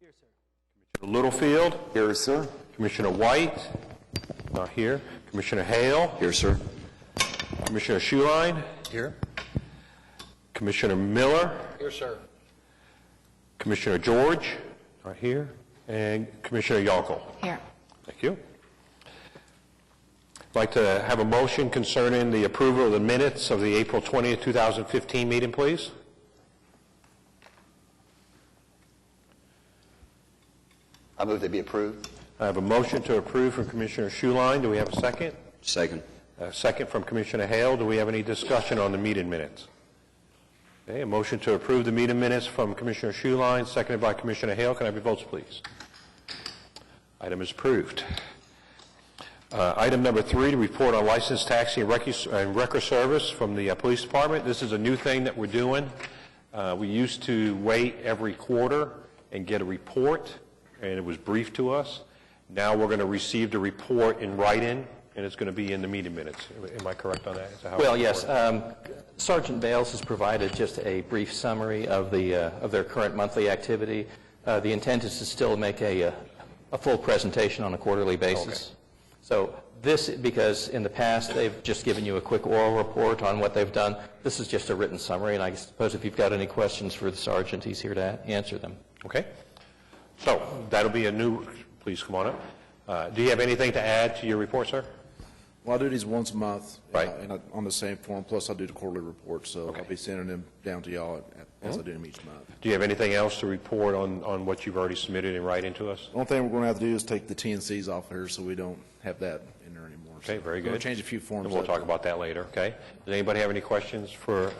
Here, sir. Commissioner Littlefield. Here, sir. Commissioner White. Not here. Commissioner Hale. Here, sir. Commissioner Schuline. Here. Commissioner Miller. Here, sir. Commissioner George. Not here. And Commissioner Yonkel. Here. Thank you. I'd like to have a motion concerning the approval of the minutes of the April 20th, 2015 meeting, please. I move they be approved. I have a motion to approve from Commissioner Schuline. Do we have a second? Second. A second from Commissioner Hale. Do we have any discussion on the meeting minutes? Okay, a motion to approve the meeting minutes from Commissioner Schuline, seconded by Commissioner Hale. Can I have your votes, please? Item is approved. Item number 3, to report on licensed taxi and wrecker service from the police department. This is a new thing that we're doing. We used to wait every quarter and get a report, and it was briefed to us. Now we're going to receive the report in writing, and it's going to be in the meeting minutes. Am I correct on that? Is that how Well, yes. Sergeant Bales has provided just a brief summary of their current monthly activity. The intent is to still make a full presentation on a quarterly basis. Okay. So this, because in the past they've just given you a quick oral report on what they've done, this is just a written summary, and I suppose if you've got any questions for the sergeant, he's here to answer them. Okay. So that'll be a new, please come on up. Do you have anything to add to your report, sir? Well, I do these once a month, Right. on the same form, plus I do the quarterly report, so Okay. I'll be sending them down to y'all as I do them each month. Do you have anything else to report on what you've already submitted in writing to us? The only thing we're going to have to do is take the TNCs off here so we don't have that in there anymore. Okay, So very we're gonna good. change a few forms. And we'll up. talk about that later, okay? Does anybody have any questions for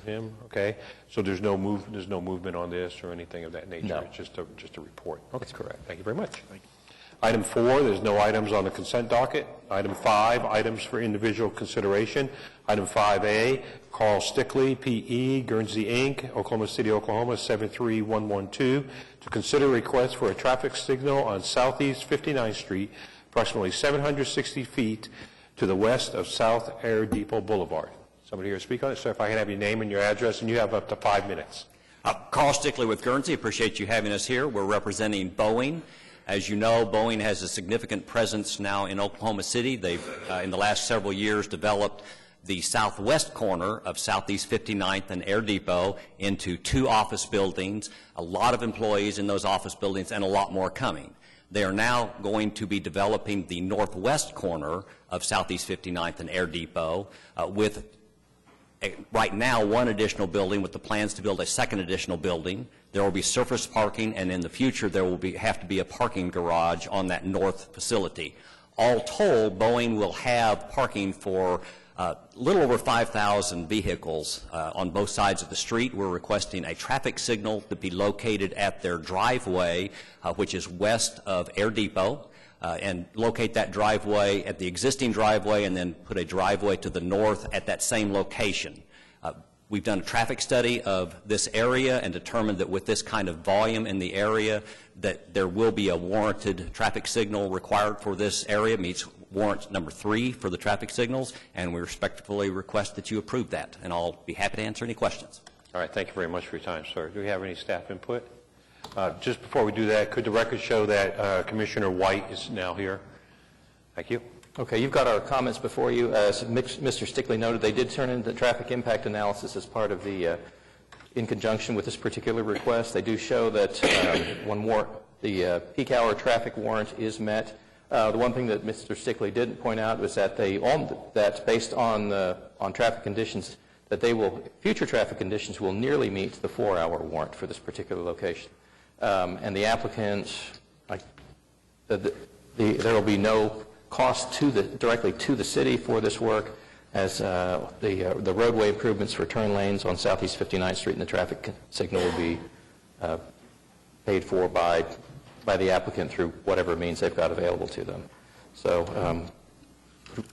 him? Okay, so there's no movement on this or anything of that nature? No. It's just a report? Okay. That's correct. Thank you very much. Thank you. Item 4, there's no items on the consent docket. Item 5, items for individual consideration. Item 5A, Carl Stickley, P.E., Guernsey, Inc., Oklahoma City, Oklahoma, 73112, to consider a request for a traffic signal on Southeast 59th Street, approximately 760 feet to the west of South Air Depot Boulevard. Somebody here to speak on it? Sir, if I can have your name and your address, and you have up to 5 minutes. Carl Stickley with Guernsey. Appreciate you having us here. We're representing Boeing. As you know, Boeing has a significant presence now in Oklahoma City. They've, in the last several years, developed the southwest corner of Southeast 59th and Air Depot into 2 office buildings, a lot of employees in those office buildings, and a lot more coming. They are now going to be developing the northwest corner of Southeast 59th and Air Depot with right now 1 additional building with the plans to build a 2nd additional building. There will be surface parking, and in the future there will have to be a parking garage on that north facility. All told, Boeing will have parking for a little over 5,000 vehicles on both sides of the street. We're requesting a traffic signal to be located at their driveway, which is west of Air Depot, and locate that driveway at the existing driveway and then put a driveway to the north at that same location. We've done a traffic study of this area and determined that with this kind of volume in the area that there will be a warranted traffic signal required for this area, meets warrant number 3 for the traffic signals, and we respectfully request that you approve that, and I'll be happy to answer any questions. All right, thank you very much for your time, sir. Do we have any staff input? Just before we do that, could the record show that Commissioner White is now here? Thank you. Okay, you've got our comments before you. As Mr. Stickley noted, they did turn in the traffic impact analysis as part of the, in conjunction with this particular request. They do show that the peak hour traffic warrant is met. The one thing that Mr. Stickley didn't point out was that that based on traffic conditions, that future traffic conditions will nearly meet the 4-hour warrant for this particular location. And the applicant, there will be no cost directly to the city for this work, as the roadway improvements for turn lanes on Southeast 59th Street and the traffic signal will be paid for by the applicant through whatever means they've got available to them. So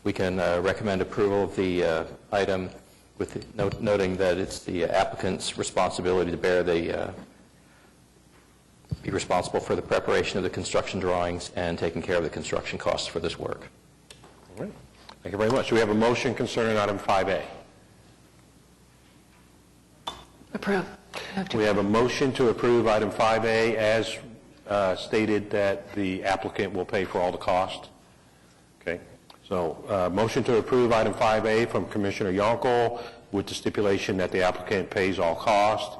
we can recommend approval of the item with noting that it's the applicant's responsibility to be responsible for the preparation of the construction drawings and taking care of the construction costs for this work. All right. Thank you very much. Do we have a motion concerning item 5A? Approve. We have a motion to approve item 5A as stated that the applicant will pay for all the cost. Okay. So motion to approve item 5A from Commissioner Yonkel with the stipulation that the applicant pays all cost.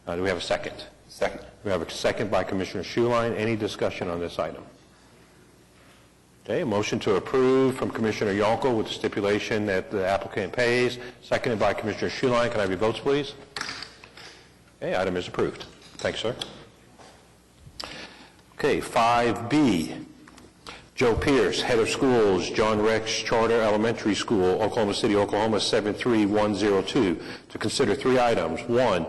Do we have a second? Second. We have a second by Commissioner Schuline. Any discussion on this item? Okay, a motion to approve from Commissioner Yonkel with the stipulation that the applicant pays, seconded by Commissioner Schuline. Can I have your votes, please? Okay, item is approved. Thanks, sir. Okay, 5B, Joe Pierce, Head of Schools, John Rex Charter Elementary School, Oklahoma City, Oklahoma, 73102, to consider 3 items. 1,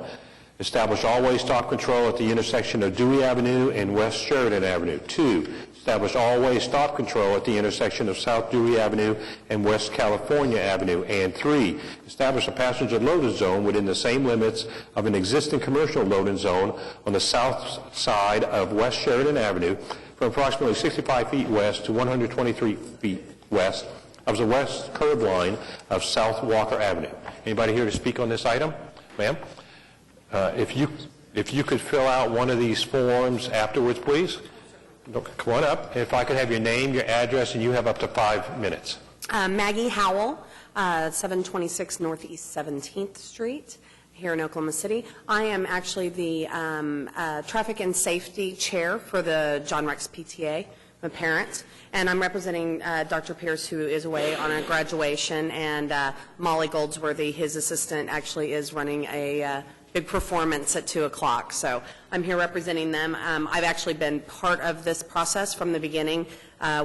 establish all-way stop control at the intersection of Dewey Avenue and West Sheridan Avenue. 2, establish all-way stop control at the intersection of South Dewey Avenue and West California Avenue. And 3, establish a passenger loading zone within the same limits of an existing commercial loading zone on the south side of West Sheridan Avenue from approximately 65 feet west to 123 feet west of the west curb line of South Walker Avenue. Anybody here to speak on this item? Ma'am? If you could fill out one of these forms afterwards, please. Come on up. If I could have your name, your address, and you have up to 5 minutes. Maggie Howell, 726 Northeast 17th Street here in Oklahoma City. I am actually the Traffic and Safety Chair for the John Rex PTA. I'm a parent, and I'm representing Dr. Pierce, who is away on a graduation, and Molly Goldsworthy, his assistant, actually is running a big performance at 2 o'clock. So I'm here representing them. I've actually been part of this process from the beginning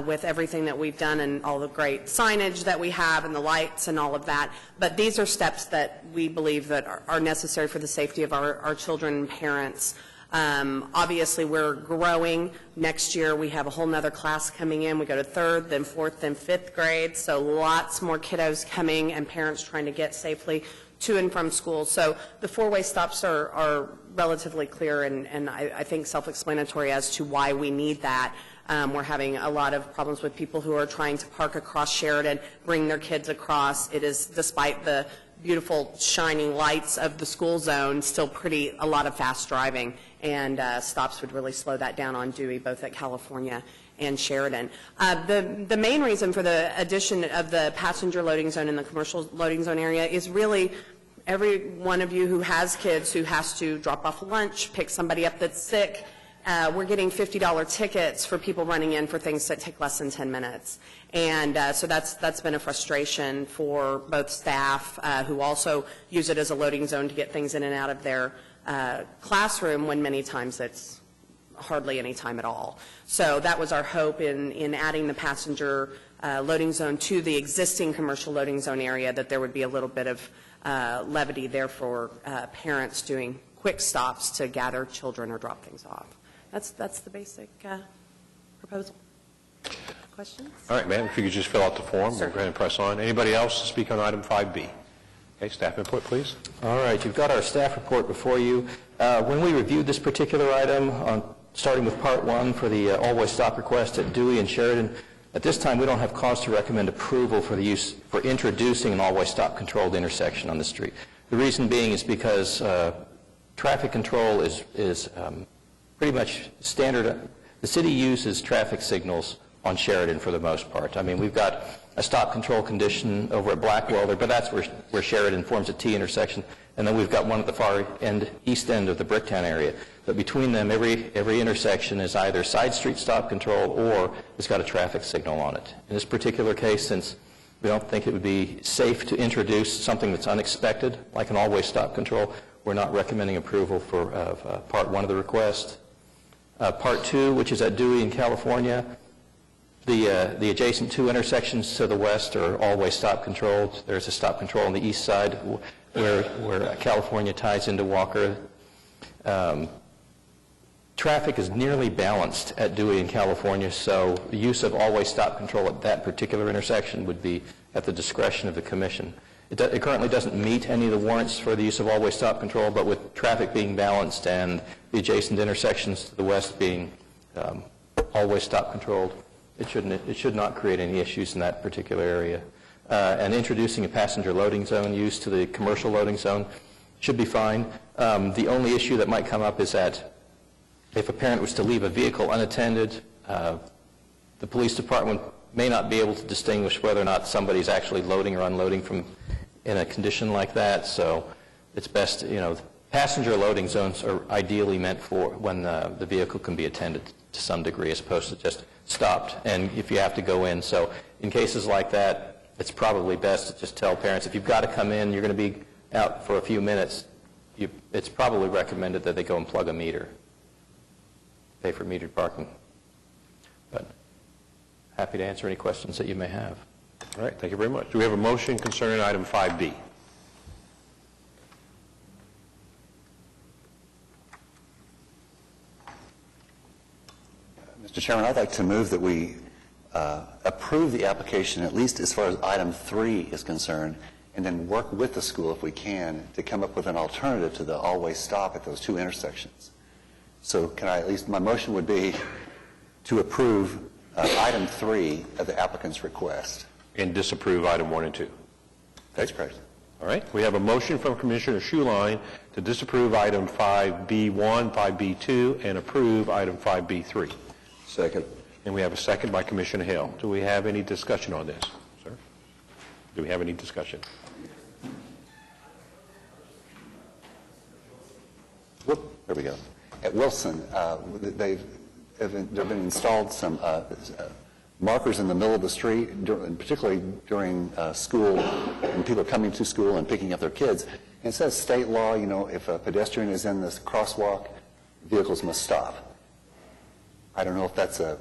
with everything that we've done and all the great signage that we have and the lights and all of that. But these are steps that we believe that are necessary for the safety of our children and parents. Obviously, we're growing. Next year, we have a whole nother class coming in. We go to 3rd, then 4th, then 5th grade. So lots more kiddos coming and parents trying to get safely to and from school. So the 4-way stops are relatively clear and I think self-explanatory as to why we need that. We're having a lot of problems with people who are trying to park across Sheridan, bring their kids across. It is, despite the beautiful shining lights of the school zone, still a lot of fast driving, and stops would really slow that down on Dewey, both at California and Sheridan. The main reason for the addition of the passenger loading zone in the commercial loading zone area is really every one of you who has kids who has to drop off lunch, pick somebody up that's sick. We're getting $50 tickets for people running in for things that take less than 10 minutes. And so that's been a frustration for both staff who also use it as a loading zone to get things in and out of their classroom, when many times it's hardly any time at all. So that was our hope in adding the passenger loading zone to the existing commercial loading zone area, that there would be a little bit of levity there for parents doing quick stops to gather children or drop things off. That's the basic proposal. Questions? All right, ma'am, if you could just fill out the form, Sure. we'll go ahead and press on. Anybody else to speak on item 5B? Okay, staff input, please. All right, you've got our staff report before you. When we reviewed this particular item, starting with Part 1 for the all-way stop request at Dewey and Sheridan, at this time we don't have cause to recommend approval for introducing an all-way stop controlled intersection on the street. The reason being is because traffic control is pretty much standard. The city uses traffic signals on Sheridan for the most part. I mean, we've got a stop control condition over at Blackwell there, but that's where Sheridan forms a T intersection. And then we've got one at the far end, east end of the Bricktown area. But between them, every intersection is either side street stop control or it's got a traffic signal on it. In this particular case, since we don't think it would be safe to introduce something that's unexpected, like an all-way stop control, we're not recommending approval for Part 1 of the request. Part 2, which is at Dewey in California, the adjacent 2 intersections to the west are all-way stop controlled. There's a stop control on the east side where California ties into Walker. Traffic is nearly balanced at Dewey in California, so the use of all-way stop control at that particular intersection would be at the discretion of the commission. It currently doesn't meet any of the warrants for the use of all-way stop control, but with traffic being balanced and the adjacent intersections to the west being all-way stop controlled, it should not create any issues in that particular area. And introducing a passenger loading zone use to the commercial loading zone should be fine. The only issue that might come up is that if a parent was to leave a vehicle unattended, the police department may not be able to distinguish whether or not somebody's actually loading or unloading from in a condition like that. So it's best, passenger loading zones are ideally meant for when the vehicle can be attended to some degree as opposed to just stopped and if you have to go in. So in cases like that, it's probably best to just tell parents, if you've got to come in, you're going to be out for a few minutes, it's probably recommended that they go and plug a meter, pay for metered parking. But happy to answer any questions that you may have. All right, thank you very much. Do we have a motion concerning item 5B? Mr. Chairman, I'd like to move that we approve the application, at least as far as item 3 is concerned, and then work with the school, if we can, to come up with an alternative to the always stop at those two intersections. So can I, at least my motion would be to approve item 3 of the applicant's request. And disapprove item 1 and 2. That's correct. All right, we have a motion from Commissioner Schuline to disapprove item 5B1, 5B2, and approve item 5B3. Second. And we have a second by Commissioner Hale. Do we have any discussion on this, sir? Do we have any discussion? There we go. At Wilson, there have been installed some markers in the middle of the street, particularly during school, when people are coming to school and picking up their kids. And it says state law, if a pedestrian is in this crosswalk, vehicles must stop. I don't know if that's a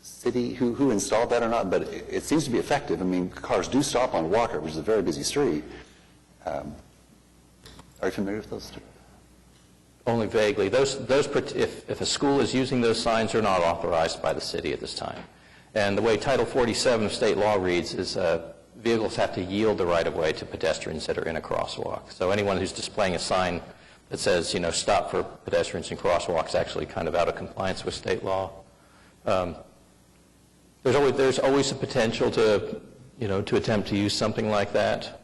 city who installed that or not, but it seems to be effective. I mean, cars do stop on Walker, which is a very busy street. Are you familiar with those two? Only vaguely. If a school is using those signs, they're not authorized by the city at this time. And the way Title 47 of state law reads is vehicles have to yield the right-of-way to pedestrians that are in a crosswalk. So anyone who's displaying a sign that says, stop for pedestrians and crosswalks, actually kind of out of compliance with state law. There's always a potential to attempt to use something like that.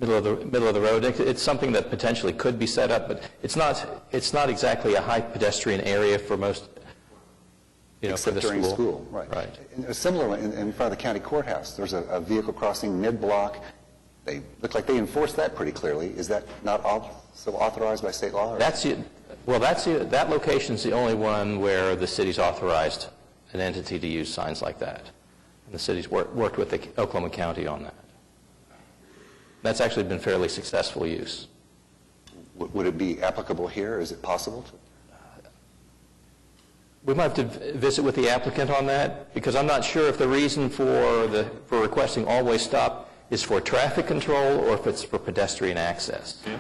Middle of the road. It's something that potentially could be set up, but it's not exactly a high pedestrian area for most, Except for the during school. Right. Right. And a similar one in front of the county courthouse. There's a vehicle crossing mid-block. They look like they enforced that pretty clearly. Is that not also authorized by state law? That location's the only one where the city's authorized an entity to use signs like that. And the city's worked with the Oklahoma County on that. That's actually been fairly successful use. Would it be applicable here? Is it possible to? We might have to visit with the applicant on that, because I'm not sure if the reason for requesting always stop is for traffic control or if it's for pedestrian access. Yeah.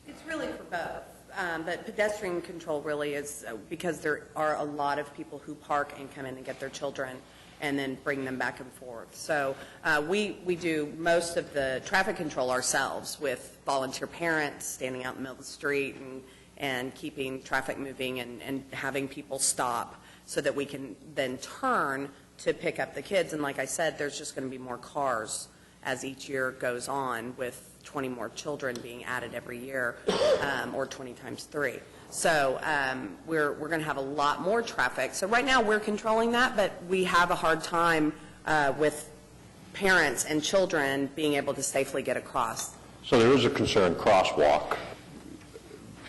It's really for both, but pedestrian control really is because there are a lot of people who park and come in and get their children and then bring them back and forth. So we do most of the traffic control ourselves with volunteer parents standing out in the middle of the street and keeping traffic moving and having people stop so that we can then turn to pick up the kids. And like I said, there's just going to be more cars as each year goes on, with 20 more children being added every year, or 20 times 3. So we're going to have a lot more traffic. So right now we're controlling that, but we have a hard time with parents and children being able to safely get across. So there is a concern crosswalk,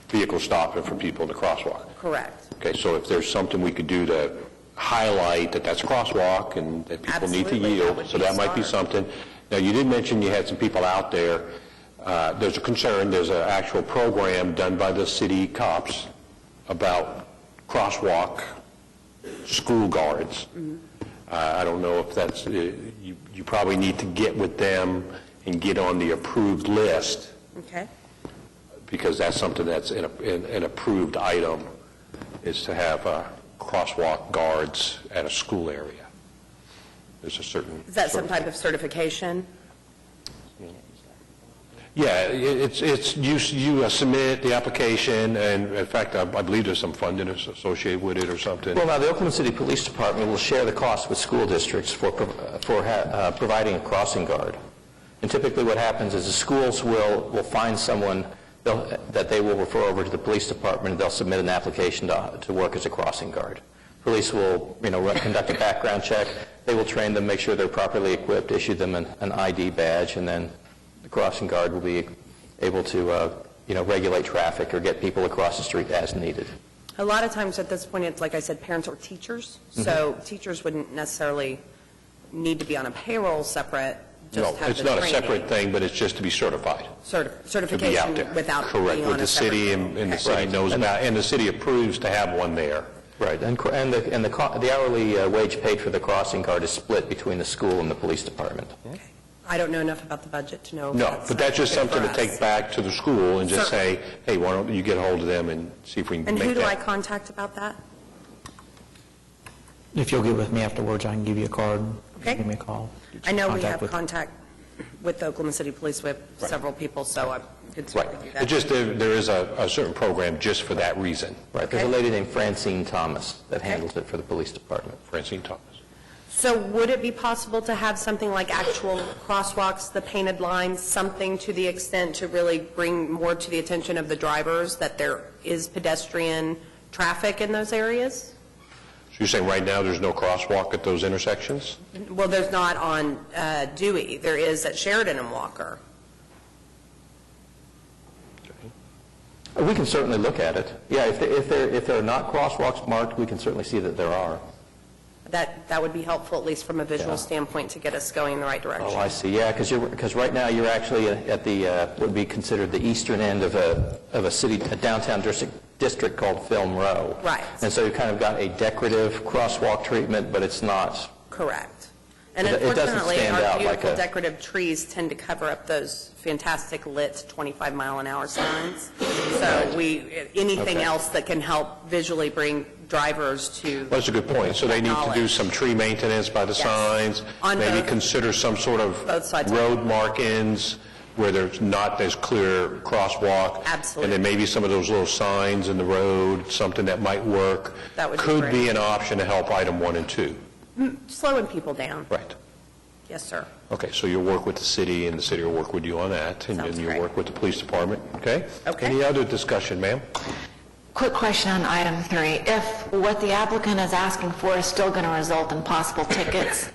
vehicle stopping for people in the crosswalk. Correct. Okay, so if there's something we could do to highlight that that's crosswalk and that people need to Absolutely, yield, that would so be that might be smart. something. Now, you did mention you had some people out there. There's a concern, there's an actual program done by the city cops about crosswalk school guards. Mm-hmm. I don't know if that's, you probably need to get with them and get on the approved list, Okay. because that's something that's an approved item, is to have crosswalk guards at a school area. There's a certain... Is that sort some type of certification? Yeah, you submit the application, and in fact, I believe there's some funding associated with it or something. Well, now, the Oklahoma City Police Department will share the cost with school districts for providing a crossing guard. And typically what happens is the schools will find someone that they will refer over to the police department, and they'll submit an application to work as a crossing guard. Police will, conduct a background check. They will train them, make sure they're properly equipped, issue them an ID badge, and then the crossing guard will be able to, regulate traffic or get people across the street as needed. A lot of times at this point, it's like I said, parents or teachers. So teachers wouldn't necessarily need to be on a payroll separate, just No, have it's the not a training. separate thing, but it's just to be certified. To be out Certification there. without Correct, being with on the a separate city, thing. and the Okay. city knows about, and the city approves to have one there. Right, and the hourly wage paid for the crossing guard is split between the school and the police department. I don't know enough about the budget to know. if No, but that's just good something for to us. take back to the school and just say, hey, why don't you get a hold of them and see if we can And make who do I that. contact about that? If you'll get with me afterwards, I can give you a card. Okay. Give me a call. I know we Contact have with- contact with the Oklahoma City Police with several people, so I could speak Right. with you. It just, there is a certain program just for that reason. Right, there's a Okay. lady named Francine Thomas that handles it for the police department. Francine Thomas. So would it be possible to have something like actual crosswalks, the painted lines, something to the extent to really bring more to the attention of the drivers that there is pedestrian traffic in those areas? So you're saying right now there's no crosswalk at those intersections? Well, there's not on Dewey. There is at Sheridan and Walker. We can certainly look at it. Yeah, if there are not crosswalks marked, we can certainly see that there are. That would be helpful, at least from a visual Yeah. standpoint, to get us going in the right direction. Oh, I see, yeah, because right now you're actually at the, what would be considered the eastern end of a downtown district called Film Row. Right. And so you've kind of got a decorative crosswalk treatment, but it's not, Correct. And It doesn't unfortunately, stand our out like beautiful a- decorative trees tend to cover up those fantastic lit 25-mile-an-hour signs. So anything Okay. else that can help visually bring drivers to... Well, that's a good point. So they need to do Knowledge. some tree maintenance by the Yes. signs, On maybe both- consider some sort of both sides. road markings where there's not as clear crosswalk. Absolutely. And then maybe some of those little signs in the road, something that might work. That would be Could great. be an option to help item 1 and 2. Slowing people down. Right. Yes, sir. Okay, so you'll work with the city, and the city will work with you on that, and then Sounds you'll great. work with the police department, okay? Okay. Any other discussion, ma'am? Quick question on item 3. If what the applicant is asking for is still going to result in possible tickets,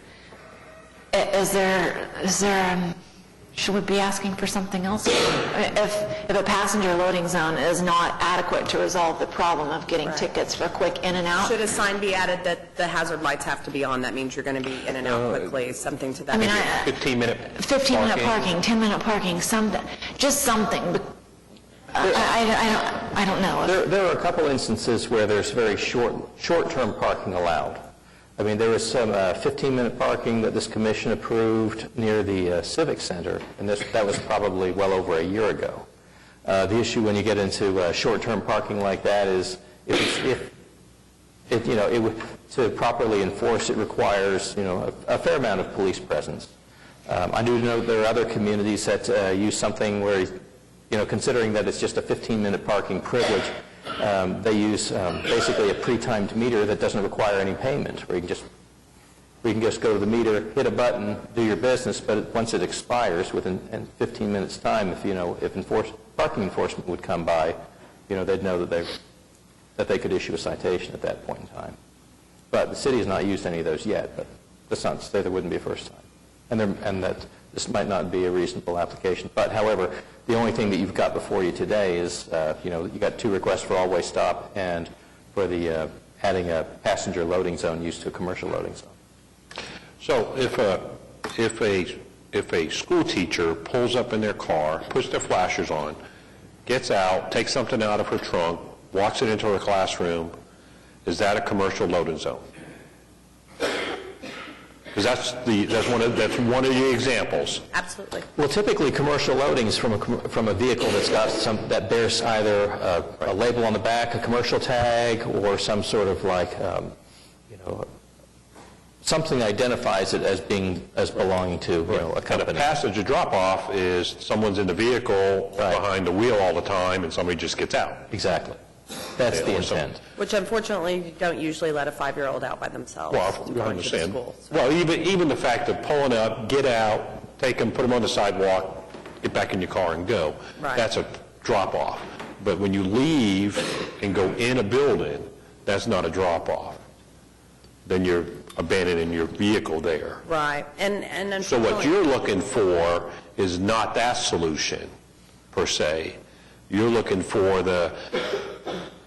should we be asking for something else? If a passenger loading zone is not adequate to resolve the problem of getting tickets for quick in and out? Should a sign be added that the hazard lights have to be on? That means you're going to be in and out quickly, something to that I mean, effect. 15-minute 15-minute parking, 10-minute parking, just something. I don't know. there are a couple instances where there's very short-term parking allowed. I mean, there was some 15-minute parking that this commission approved near the Civic Center, and that was probably well over a year ago. The issue when you get into short-term parking like that is to properly enforce it requires, a fair amount of police presence. I do know there are other communities that use something where, considering that it's just a 15-minute parking privilege, they use basically a pre-timed meter that doesn't require any payment, where you can just go to the meter, hit a button, do your business, but once it expires within 15 minutes' time, if parking enforcement would come by, they'd know that they could issue a citation at that point in time. But the city has not used any of those yet, but that's not to say there wouldn't be a first time, and that this might not be a reasonable application. But however, the only thing that you've got before you today is, you got 2 requests for all-way stop and for the adding a passenger loading zone used to a commercial loading zone. So if a school teacher pulls up in their car, puts their flashers on, gets out, takes something out of her trunk, walks it into her classroom, is that a commercial loading zone? Because that's one of the examples. Absolutely. Well, typically, commercial loading is from a vehicle that's got that bears either a label on the back, a commercial tag, or some sort of something that identifies it as belonging to a And a company. passenger drop-off is someone's in the vehicle behind the wheel all the time, and somebody just gets out. Exactly. That's the Or some- intent. Which unfortunately, you don't usually let a 5-year-old out by themselves. Well, I going to the understand. school, so. Well, even the fact of pulling up, get out, take them, put them on the sidewalk, get back in your car and go. Right. That's a drop-off. But when you leave and go in a building, that's not a drop-off. Then you're abandoning your vehicle there. Right, and So what unfortunately, you're looking for is not that solution, per se. You're looking for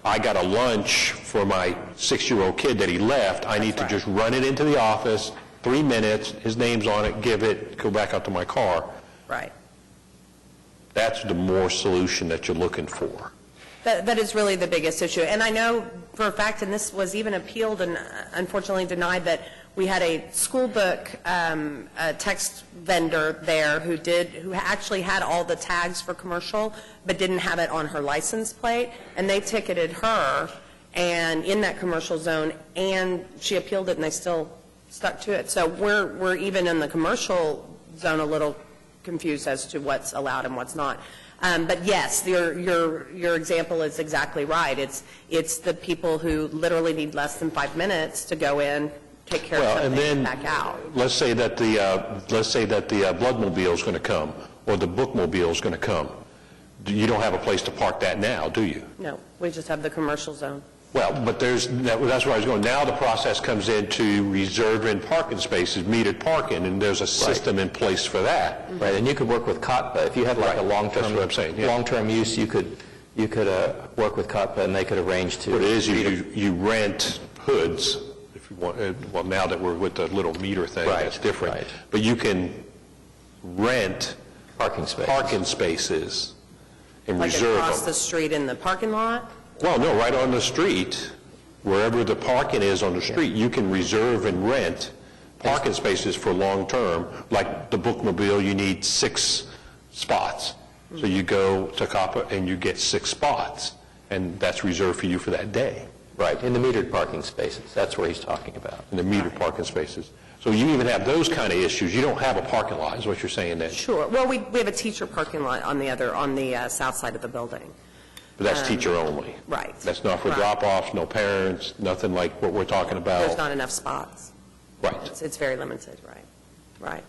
I got a lunch for my 6-year-old kid that he left. I need to just run it into the office, 3 minutes, his name's on it, give it, go back out to my car. right. That's the more solution that you're looking for. That is really the biggest issue. And I know for a fact, and this was even appealed and unfortunately denied, that we had a school book a text vendor there who actually had all the tags for commercial, but didn't have it on her license plate, and they ticketed her and in that commercial zone, and she appealed it, and they still stuck to it. So we're even in the commercial zone a little confused as to what's allowed and what's not. But yes, your example is exactly right. It's the people who literally need less than 5 minutes to go in, take care of Well, and something, then, and back out. let's say that the Bloodmobile is going to come, or the Bookmobile is going to come. You don't have a place to park that now, do you? No, we just have the commercial zone. Well, but that's where I was going. Now the process comes into reserving parking spaces, metered parking, and there's a system in place for that. Right, and you could work with COTPA. If you had like a Right, long-term... that's what I'm saying, yeah. Long-term use, you could work with COTPA, and they could arrange to... What it is, you rent hoods, if you want, well, now that we're with the little meter thing, Right, that's different. right. But you can rent Parking spaces. parking spaces and Like reserve across them. the street in the parking lot? Well, no, right on the street, wherever the parking is on the street, you can reserve and rent parking spaces for long-term. Like the Bookmobile, you need 6 spots. So you go to COPPA and you get 6 spots, and that's reserved for you for that day, Right, in the metered parking spaces. That's where he's talking about. in the metered parking spaces. So you even have those kind of issues. You don't have a parking lot, is what you're saying then. Sure. Well, we have a teacher parking lot on the south side of the building. But that's teacher only. Right. That's not for Right. drop-offs, no parents, nothing like what we're talking about. There's not enough spots. Right. It's very limited, right.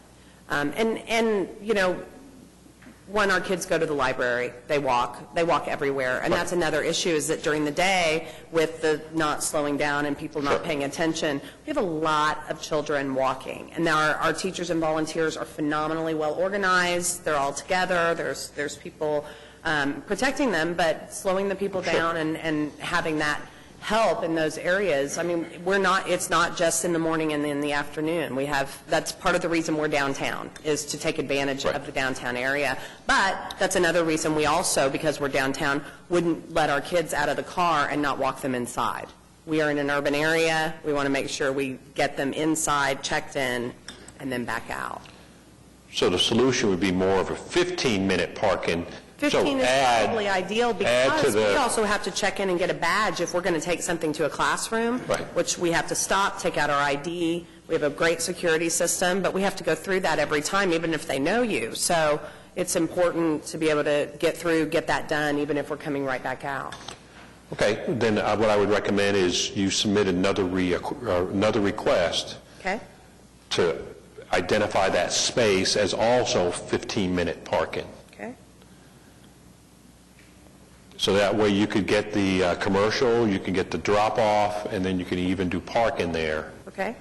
And, you know, when our kids go to the library, they walk everywhere. And that's another issue, is that during the day, with the not slowing down and people not Sure. paying attention, we have a lot of children walking. And now our teachers and volunteers are phenomenally well organized. They're all together. There's people protecting them, but slowing the people down and having that help in those areas. I mean, it's not just in the morning and in the afternoon. That's part of the reason we're downtown, is to take advantage Right. of the downtown area. But that's another reason we also, because we're downtown, wouldn't let our kids out of the car and not walk them inside. We are in an urban area. We want to make sure we get them inside, checked in, and then back out. So the solution would be more of a 15-minute parking. 15 So is add- probably ideal, add to because we the- also have to check in and get a badge if we're going to take something to a classroom, Right. which we have to stop, take out our ID. We have a great security system, but we have to go through that every time, even if they know you. So it's important to be able to get through, get that done, even if we're coming right back out. Okay, then what I would recommend is you submit another request Okay? to identify that space as also 15-minute parking. Okay? So that way you could get the commercial, you can get the drop-off, and then you can even do parking there. Okay?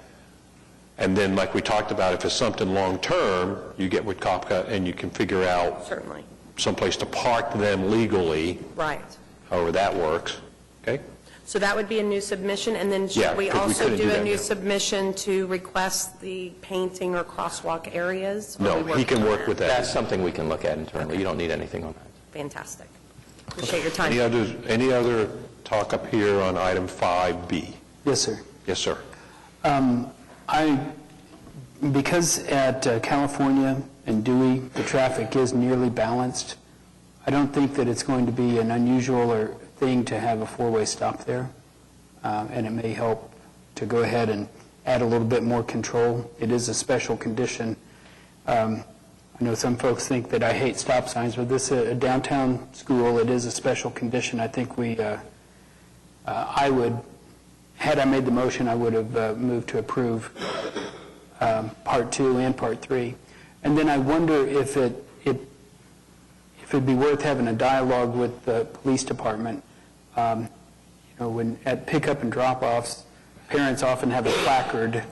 And then, like we talked about, if it's something long-term, you get with COPCA and you can figure out Certainly. someplace to park them legally, Right. however that works. Okay? So that would be a new submission, and then Yeah, should we 'cause we also couldn't do do a that new now. submission to request the painting or crosswalk areas? Or No, we he can on work that? with that. That's something we can look at internally. You don't need anything on that. Fantastic. Appreciate your time. Any other talk up here on item 5B? Yes, sir. Yes, sir. Because at California and Dewey, the traffic is nearly balanced, I don't think that it's going to be an unusual thing to have a four-way stop there, and it may help to go ahead and add a little bit more control. It is a special condition. I know some folks think that I hate stop signs, but this is a downtown school. It is a special condition. I think had I made the motion, I would have moved to approve Part 2 and Part 3. And then I wonder if it'd be worth having a dialogue with the police department. When at pickup and drop-offs, parents often have a placard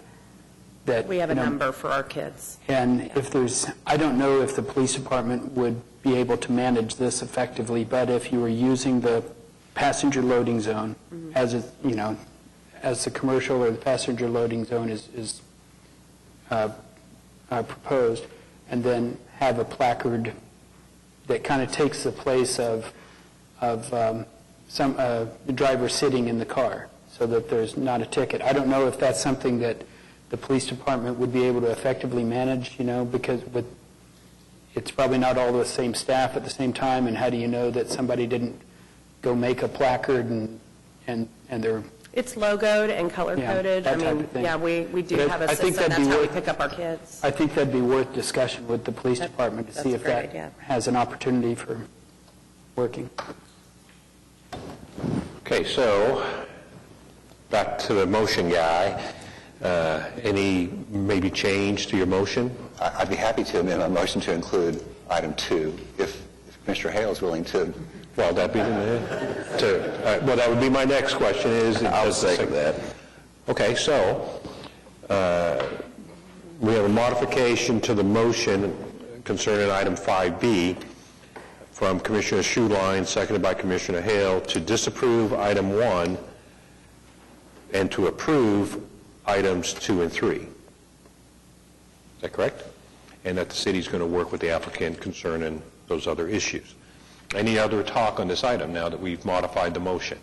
that... We have a number for our kids. And if I don't know if the police department would be able to manage this effectively, but if you were using the passenger loading zone as the commercial or the passenger loading zone is proposed, and then have a placard that kind of takes the place of the driver sitting in the car, so that there's not a ticket. I don't know if that's something that the police department would be able to effectively manage, because it's probably not all the same staff at the same time, and how do you know that somebody didn't go make a placard and they're... It's logoed and color-coded. that type of thing. Yeah, we do But have a I think system. that'd be That's how we worth- pick up our kids. I think that'd be worth discussion with the police department to see that's if a great that idea. has an opportunity for working. Okay, so back to the motion guy. Any maybe change to your motion? I'd be happy to amend my motion to include item 2, if Commissioner Hale is willing to. Well, that would be my next question is... I'll second that. Okay, so we have a modification to the motion concerning item 5B from Commissioner Schuline, seconded by Commissioner Hale, to disapprove item 1 and to approve items 2 and 3. Is that correct? And that the city's going to work with the applicant concerning those other issues. Any other talk on this item now that we've modified the motion?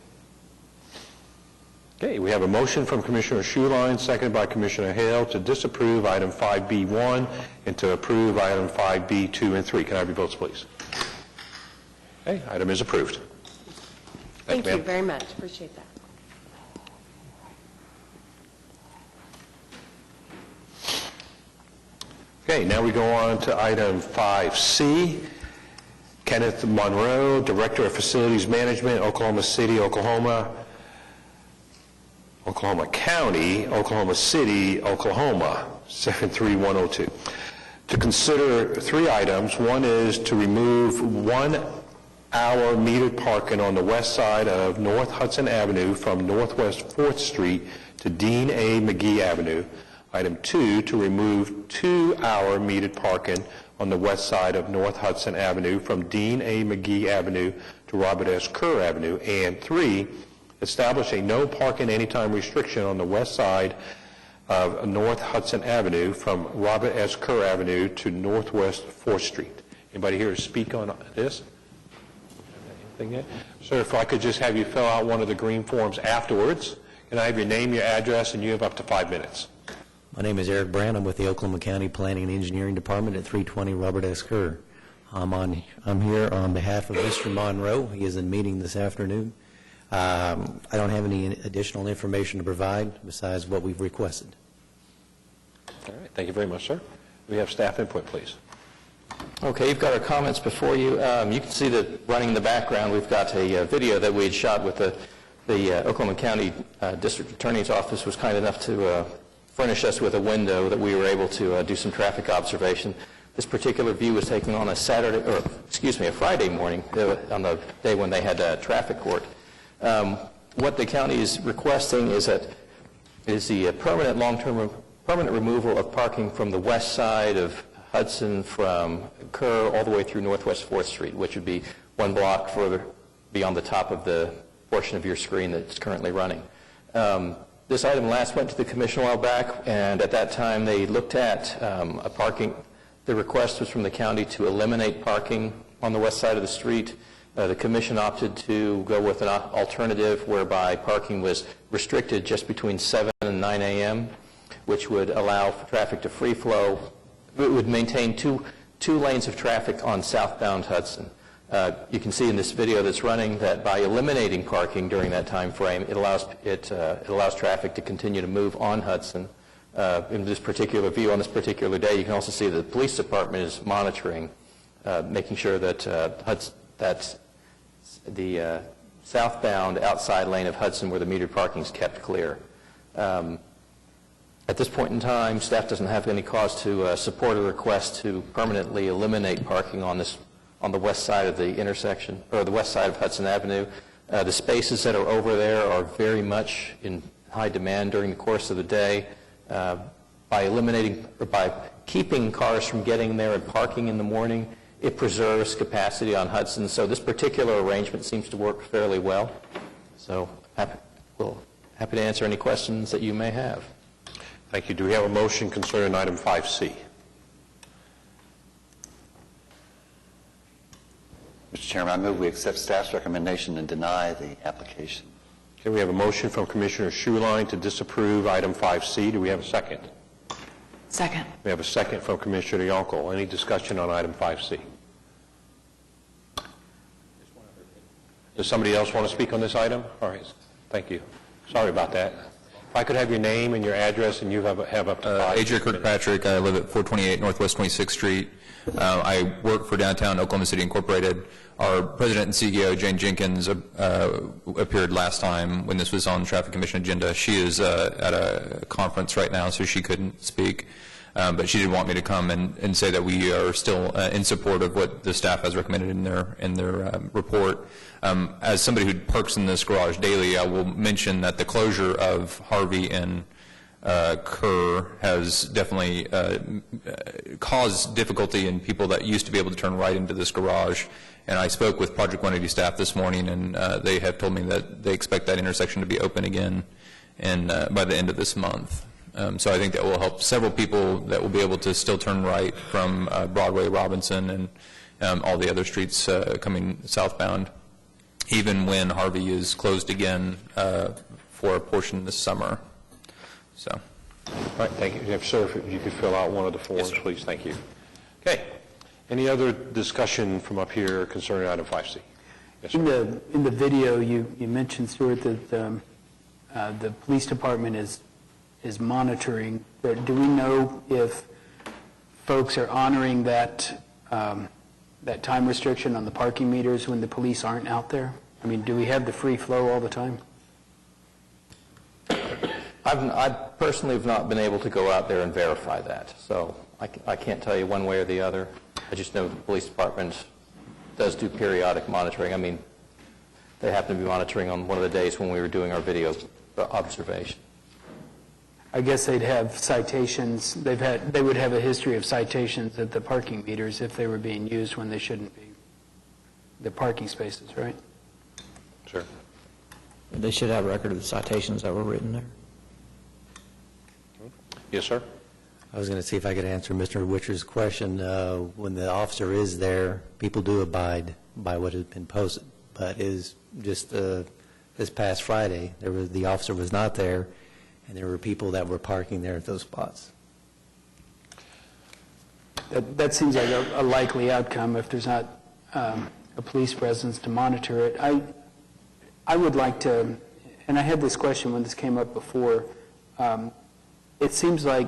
Okay, we have a motion from Commissioner Schuline, seconded by Commissioner Hale, to disapprove item 5B1 and to approve item 5B2 and 3. Can I have your votes, please? Okay, item is approved. Thank you ma'am. very much. Appreciate that. Okay, now we go on to item 5C. Kenneth Monroe, Director of Facilities Management, Oklahoma City, Oklahoma County, Oklahoma City, Oklahoma, 73102. To consider 3 items. One is to remove 1 hour metered parking on the west side of North Hudson Avenue from Northwest 4th Street to Dean A. McGee Avenue. Item 2, to remove 2-hour metered parking on the west side of North Hudson Avenue from Dean A. McGee Avenue to Robert S. Kerr Avenue. And 3, establish a no parking anytime restriction on the west side of North Hudson Avenue from Robert S. Kerr Avenue to Northwest 4th Street. Anybody here to speak on this? Anything yet? Sir, if I could just have you fill out one of the green forms afterwards. Can I have your name, your address, and you have up to 5 minutes. My name is Eric Brand. I'm with the Oklahoma County Planning and Engineering Department at 320 Robert S. Kerr. I'm here on behalf of Mr. Monroe. He is in meeting this afternoon. I don't have any additional information to provide besides what we've requested. All right. Thank you very much, sir. We have staff input, please. Okay, you've got our comments before you. You can see that running in the background, we've got a video that we had shot with the Oklahoma County District Attorney's Office was kind enough to furnish us with a window that we were able to do some traffic observation. This particular view was taken on a Friday morning, on the day when they had traffic court. What the county is requesting is the permanent removal of parking from the west side of Hudson from Kerr all the way through Northwest 4th Street, which would be 1 block further beyond the top of the portion of your screen that's currently running. This item last went to the commission a while back, and at that time they looked at parking. The request was from the county to eliminate parking on the west side of the street. The commission opted to go with an alternative whereby parking was restricted just between 7 and 9 a.m., which would allow for traffic to free flow. It would maintain two lanes of traffic on southbound Hudson. You can see in this video that's running that by eliminating parking during that time frame, it allows traffic to continue to move on Hudson. In this particular view on this particular day, you can also see that the police department is monitoring, making sure that the southbound outside lane of Hudson where the metered parking is kept clear. At this point in time, staff doesn't have any cause to support a request to permanently eliminate parking on the west side of the intersection, or the west side of Hudson Avenue. The spaces that are over there are very much in high demand during the course of the day. By eliminating, or by keeping cars from getting there and parking in the morning, it preserves capacity on Hudson. So this particular arrangement seems to work fairly well. So happy to answer any questions that you may have. Thank you. Do we have a motion concerning item 5C? Mr. Chairman, I move we accept staff's recommendation and deny the application. Okay, we have a motion from Commissioner Schuline to disapprove item 5C. Do we have a second? Second. We have a second from Commissioner Yonkel. Any discussion on item 5C? Does somebody else want to speak on this item? All right. Thank you. Sorry about that. If I could have your name and your address, and you have up to 5 A.J. Kirkpatrick. I live at 428 Northwest 26th Street. I work for downtown Oklahoma City Incorporated. Our president and CEO, Jane Jenkins, appeared last time when this was on the Traffic Commission agenda. She is at a conference right now, so she couldn't speak. But she did want me to come and say that we are still in support of what the staff has recommended in their report. As somebody who parks in this garage daily, I will mention that the closure of Harvey and Kerr has definitely caused difficulty in people that used to be able to turn right into this garage. And I spoke with Project 180 staff this morning, and they have told me that they expect that intersection to be open again by the end of this month. So I think that will help several people that will be able to still turn right from Broadway, Robinson, and all the other streets coming southbound, even when Harvey is closed again for a portion this summer. So. All right, thank you. If, sir, if you could fill out one of the forms, yes, please. Thank you. Okay. Any other discussion from up here concerning item 5C? Yes, sir. In the video, you mentioned, Stuart, that the police department is monitoring. Do we know if folks are honoring that time restriction on the parking meters when the police aren't out there? I mean, do we have the free flow all the time? I personally have not been able to go out there and verify that, so I can't tell you one way or the other. I just know the police department does do periodic monitoring. I mean, they happen to be monitoring on one of the days when we were doing our video observation. I guess they'd have citations. They would have a history of citations at the parking meters if they were being used when they shouldn't be. The parking spaces, right? Sure. They should have a record of the citations that were written there. Yes, sir. I was going to see if I could answer Mr. Witcher's question. When the officer is there, people do abide by what has been posted. But is just this past Friday, the officer was not there, and there were people that were parking there at those spots. That seems like a likely outcome if there's not a police presence to monitor it. I would like to, and I had this question when this came up before, it seems like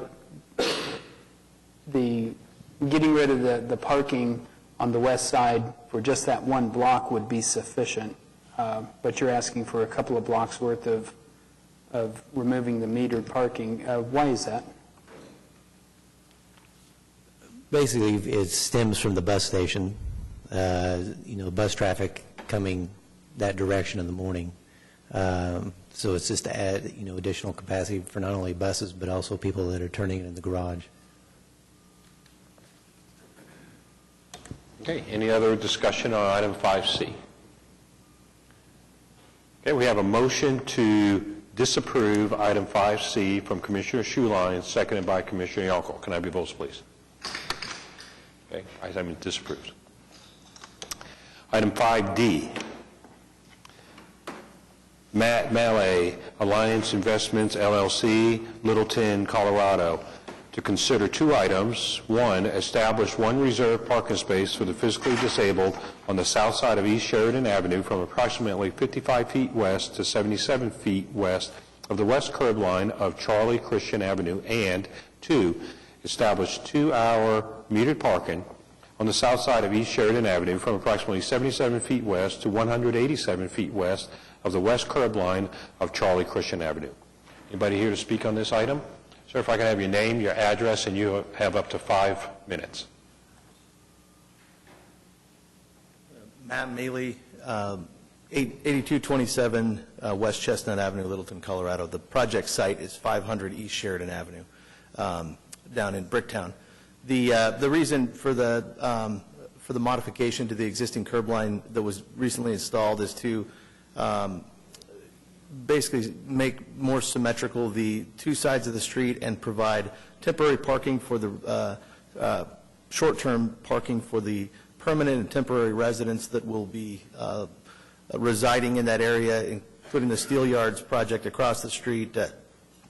getting rid of the parking on the west side for just that one block would be sufficient, but you're asking for a couple of blocks worth of removing the metered parking. Why is that? Basically, it stems from the bus station, bus traffic coming that direction in the morning. So it's just to add, additional capacity for not only buses, but also people that are turning in the garage. Okay, any other discussion on item 5C? Okay, we have a motion to disapprove item 5C from Commissioner Schuline, seconded by Commissioner Yonkel. Can I have your votes, please? Okay, item is disapproved. Item 5D. Matt Mallet, Alliance Investments, LLC, Littleton, Colorado, to consider two items. One, establish one reserved parking space for the physically disabled on the south side of East Sheridan Avenue from approximately 55 feet west to 77 feet west of the west curb line of Charlie Christian Avenue. And two, establish 2-hour metered parking on the south side of East Sheridan Avenue from approximately 77 feet west to 187 feet west of the west curb line of Charlie Christian Avenue. Anybody here to speak on this item? Sir, if I can have your name, your address, and you have up to 5 minutes. Matt Mealy, 8227 West Chestnut Avenue, Littleton, Colorado. The project site is 500 East Sheridan Avenue, down in Bricktown. The reason for the modification to the existing curb line that was recently installed is to basically make more symmetrical the two sides of the street and provide temporary parking for the short-term parking for the permanent and temporary residents that will be residing in that area, including the Steel Yards project across the street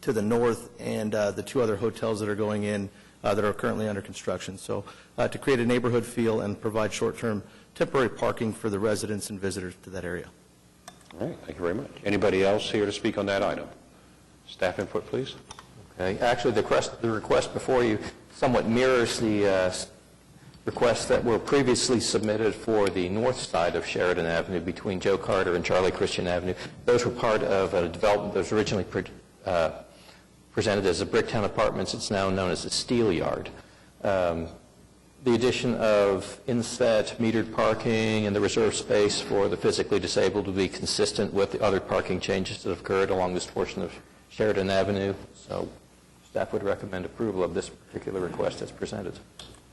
to the north, and the two other hotels that are going in that are currently under construction. So to create a neighborhood feel and provide short-term temporary parking for the residents and visitors to that area. All right, thank you very much. Anybody else here to speak on that item? Staff input, please. Okay. Actually, the request before you somewhat mirrors the requests that were previously submitted for the north side of Sheridan Avenue between Joe Carter and Charlie Christian Avenue. Those were part of a development that was originally presented as the Bricktown Apartments. It's now known as the Steel Yard. The addition of inset metered parking and the reserved space for the physically disabled will be consistent with the other parking changes that have occurred along this portion of Sheridan Avenue. So staff would recommend approval of this particular request as presented.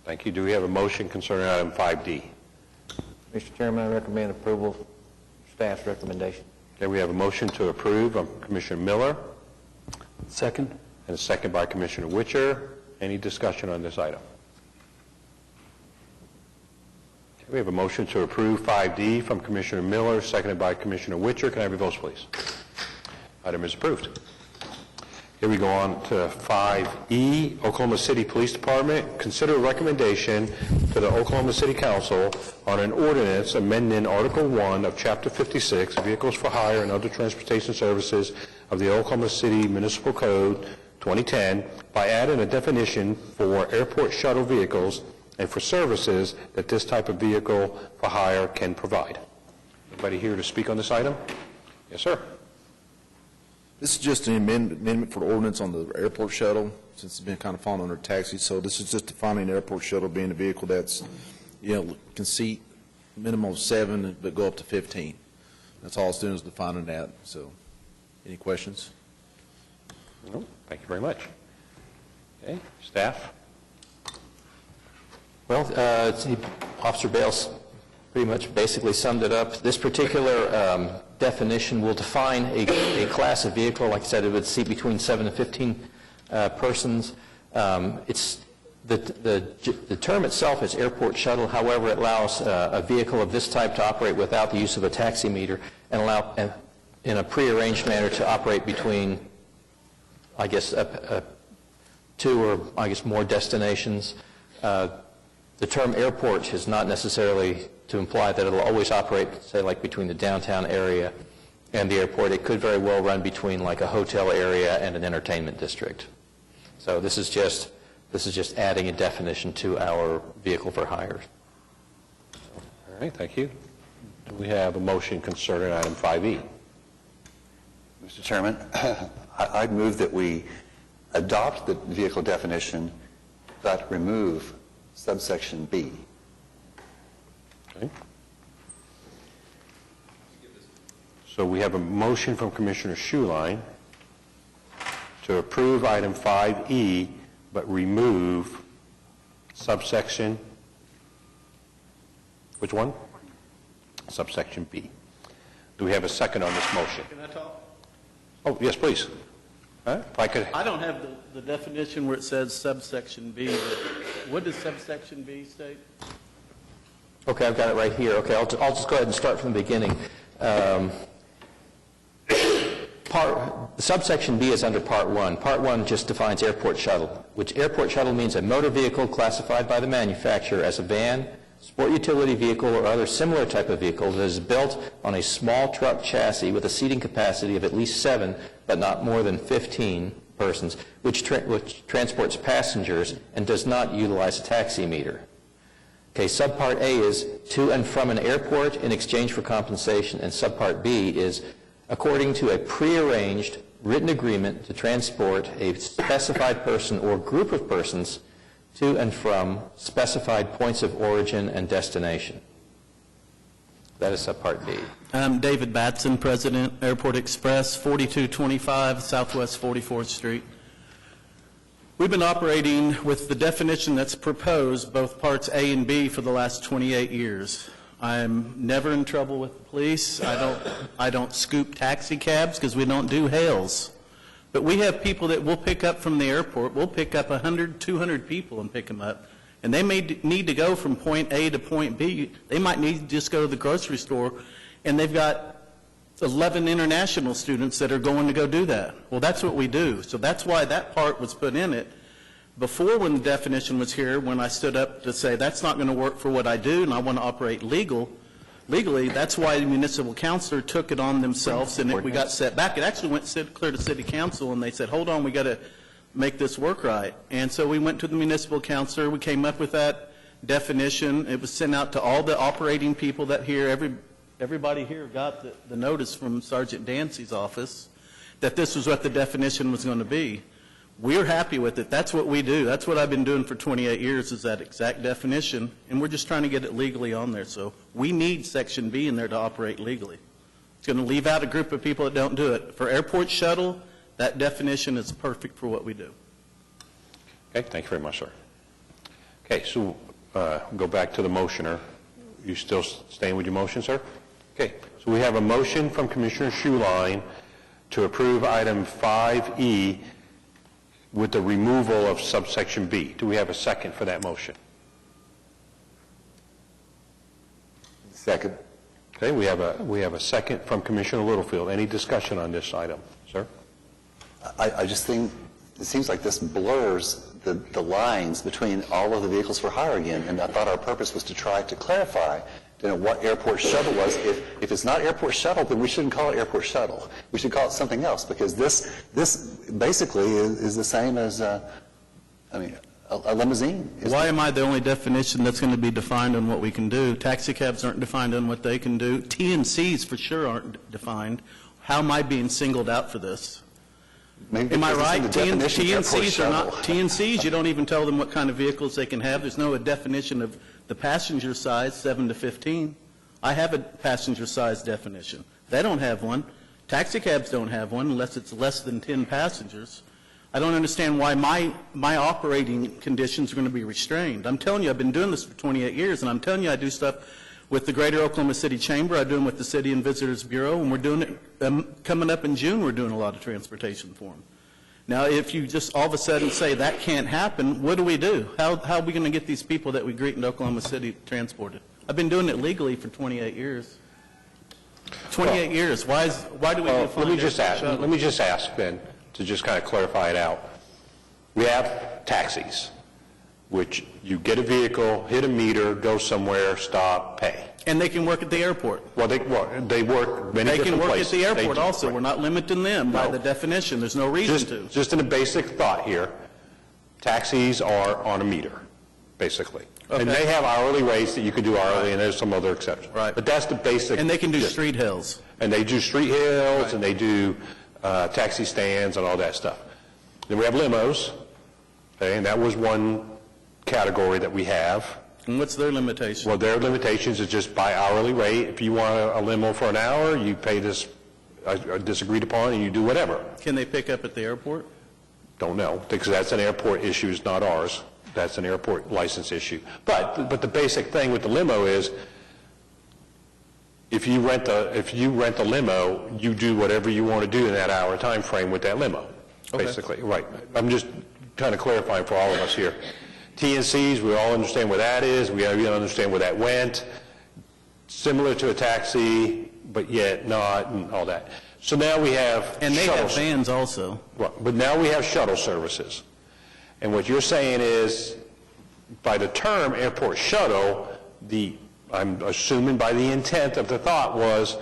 Thank you. Do we have a motion concerning item 5D? Mr. Chairman, I recommend approval of staff's recommendation. Okay, we have a motion to approve from Commissioner Miller. Second? And a second by Commissioner Witcher. Any discussion on this item? Okay, we have a motion to approve 5D from Commissioner Miller, seconded by Commissioner Witcher. Can I have your votes, please? Item is approved. Here we go on to 5E, Oklahoma City Police Department. Consider a recommendation to the Oklahoma City Council on an ordinance amending Article 1 of Chapter 56, Vehicles for Hire and Other Transportation Services of the Oklahoma City Municipal Code 2010 by adding a definition for airport shuttle vehicles and for services that this type of vehicle for hire can provide. Anybody here to speak on this item? Yes, sir. This is just an amendment for the ordinance on the airport shuttle, since it's been kind of falling under taxi. So this is just defining the airport shuttle being a vehicle that's, can seat minimum of 7, but go up to 15. That's all it's doing is defining that. So, any questions? No. Thank you very much. Okay, staff. Well, Officer Bales pretty much basically summed it up. This particular definition will define a class of vehicle. Like I said, it would seat between 7 and 15 persons. It's the term itself is airport shuttle. However, it allows a vehicle of this type to operate without the use of a taximeter and allow in a prearranged manner to operate between, I guess, 2 or I guess more destinations. The term airport is not necessarily to imply that it'll always operate, say, like between the downtown area and the airport. It could very well run between like a hotel area and an entertainment district. So this is just adding a definition to our vehicle for hire. All right, thank you. Do we have a motion concerning item 5E? Mr. Chairman, I'd move that we adopt the vehicle definition but remove subsection B. Okay. So we have a motion from Commissioner Schuline to approve item 5E but remove subsection, which one? Subsection B. Do we have a second on this motion? Can I talk? Oh, yes, please. If I could. I don't have the definition where it says subsection B, but what does subsection B state? Okay, I've got it right here. Okay, I'll just go ahead and start from the beginning. Subsection B is under Part 1. Part 1 just defines airport shuttle, which airport shuttle means a motor vehicle classified by the manufacturer as a van, sport utility vehicle, or other similar type of vehicle that is built on a small truck chassis with a seating capacity of at least 7, but not more than 15 persons, which transports passengers and does not utilize a taximeter. Okay, subpart A is to and from an airport in exchange for compensation, and subpart B is according to a prearranged written agreement to transport a specified person or group of persons to and from specified points of origin and destination. That is subpart B. I'm David Batson, President, Airport Express, 4225 Southwest 44th Street. We've been operating with the definition that's proposed, both parts A and B, for the last 28 years. I'm never in trouble with the police. I don't scoop taxi cabs because we don't do hails. But we have people that we'll pick up from the airport. We'll pick up 100, 200 people and pick them up. And they may need to go from point A to point B. They might need to just go to the grocery store, and they've got 11 international students that are going to go do that. Well, that's what we do. So that's why that part was put in it. Before, when the definition was here, when I stood up to say that's not going to work for what I do and I want to operate legally, that's why the municipal councilor took it on themselves and we got set back. It actually went clear to city council, and they said, hold on, we got to make this work right. And so we went to the municipal councilor. We came up with that definition. It was sent out to all the operating people that here, everybody here got the notice from Sergeant Dancy's office that this was what the definition was going to be. We're happy with it. That's what we do. That's what I've been doing for 28 years, is that exact definition, and we're just trying to get it legally on there. So we need Section B in there to operate legally. It's going to leave out a group of people that don't do it. For airport shuttle, that definition is perfect for what we do. Okay, thank you very much, sir. Okay, so go back to the motioner. You still staying with your motion, sir? Okay, so we have a motion from Commissioner Schuline to approve item 5E with the removal of subsection B. Do we have a second for that motion? Second. Okay, we have a second from Commissioner Littlefield. Any discussion on this item, sir? I just think it seems like this blurs the lines between all of the vehicles for hire again, and I thought our purpose was to try to clarify what airport shuttle was. If it's not airport shuttle, then we shouldn't call it airport shuttle. We should call it something else, because this basically is the same as a limousine. Why am I the only definition that's going to be defined on what we can do? Taxi cabs aren't defined on what they can do. TNCs for sure aren't defined. How am I being singled out for this? Am I right? TNCs are not TNCs. You don't even tell them what kind of vehicles they can have. There's no definition of the passenger size, 7 to 15. I have a passenger size definition. They don't have one. Taxi cabs don't have one unless it's less than 10 passengers. I don't understand why my operating conditions are going to be restrained. I'm telling you, I've been doing this for 28 years, and I'm telling you I do stuff with the Greater Oklahoma City Chamber. I do them with the City and Visitors Bureau, and we're doing it coming up in June. We're doing a lot of transportation for them. Now, if you just all of a sudden say that can't happen, what do we do? How are we going to get these people that we greet in Oklahoma City transported? I've been doing it legally for 28 years. 28 years. Why do we define let me just ask then, to just kind of clarify it out. We have taxis, which you get a vehicle, hit a meter, go somewhere, stop, pay. And they can work at the airport. Well, they work many different places. They can work at the airport also. We're not limiting them by the definition. There's no reason to. Just in a basic thought here, taxis are on a meter, basically. Okay. And they have hourly rates that you can do hourly, and there's some other exceptions. Right. But that's the basic. And they can do street hills. And they do street hills, and they do taxi stands and all that stuff. Then we have limos, okay, and that was one category that we have. And what's their limitation? Well, their limitations is just by hourly rate. If you want a limo for an hour, you pay this disagreed upon, and you do whatever. Can they pick up at the airport? Don't know, because that's an airport issue, it's not ours. That's an airport license issue. But the basic thing with the limo is, if you rent a limo, you do whatever you want to do in that hour time frame with that limo, basically. Right. I'm just kind of clarifying for all of us here. TNCs, we all understand where that is. We understand where that went. Similar to a taxi, but yet not, and all that. So now we have and they have vans also. Right. But now we have shuttle services. And what you're saying is, by the term airport shuttle, I'm assuming by the intent of the thought was,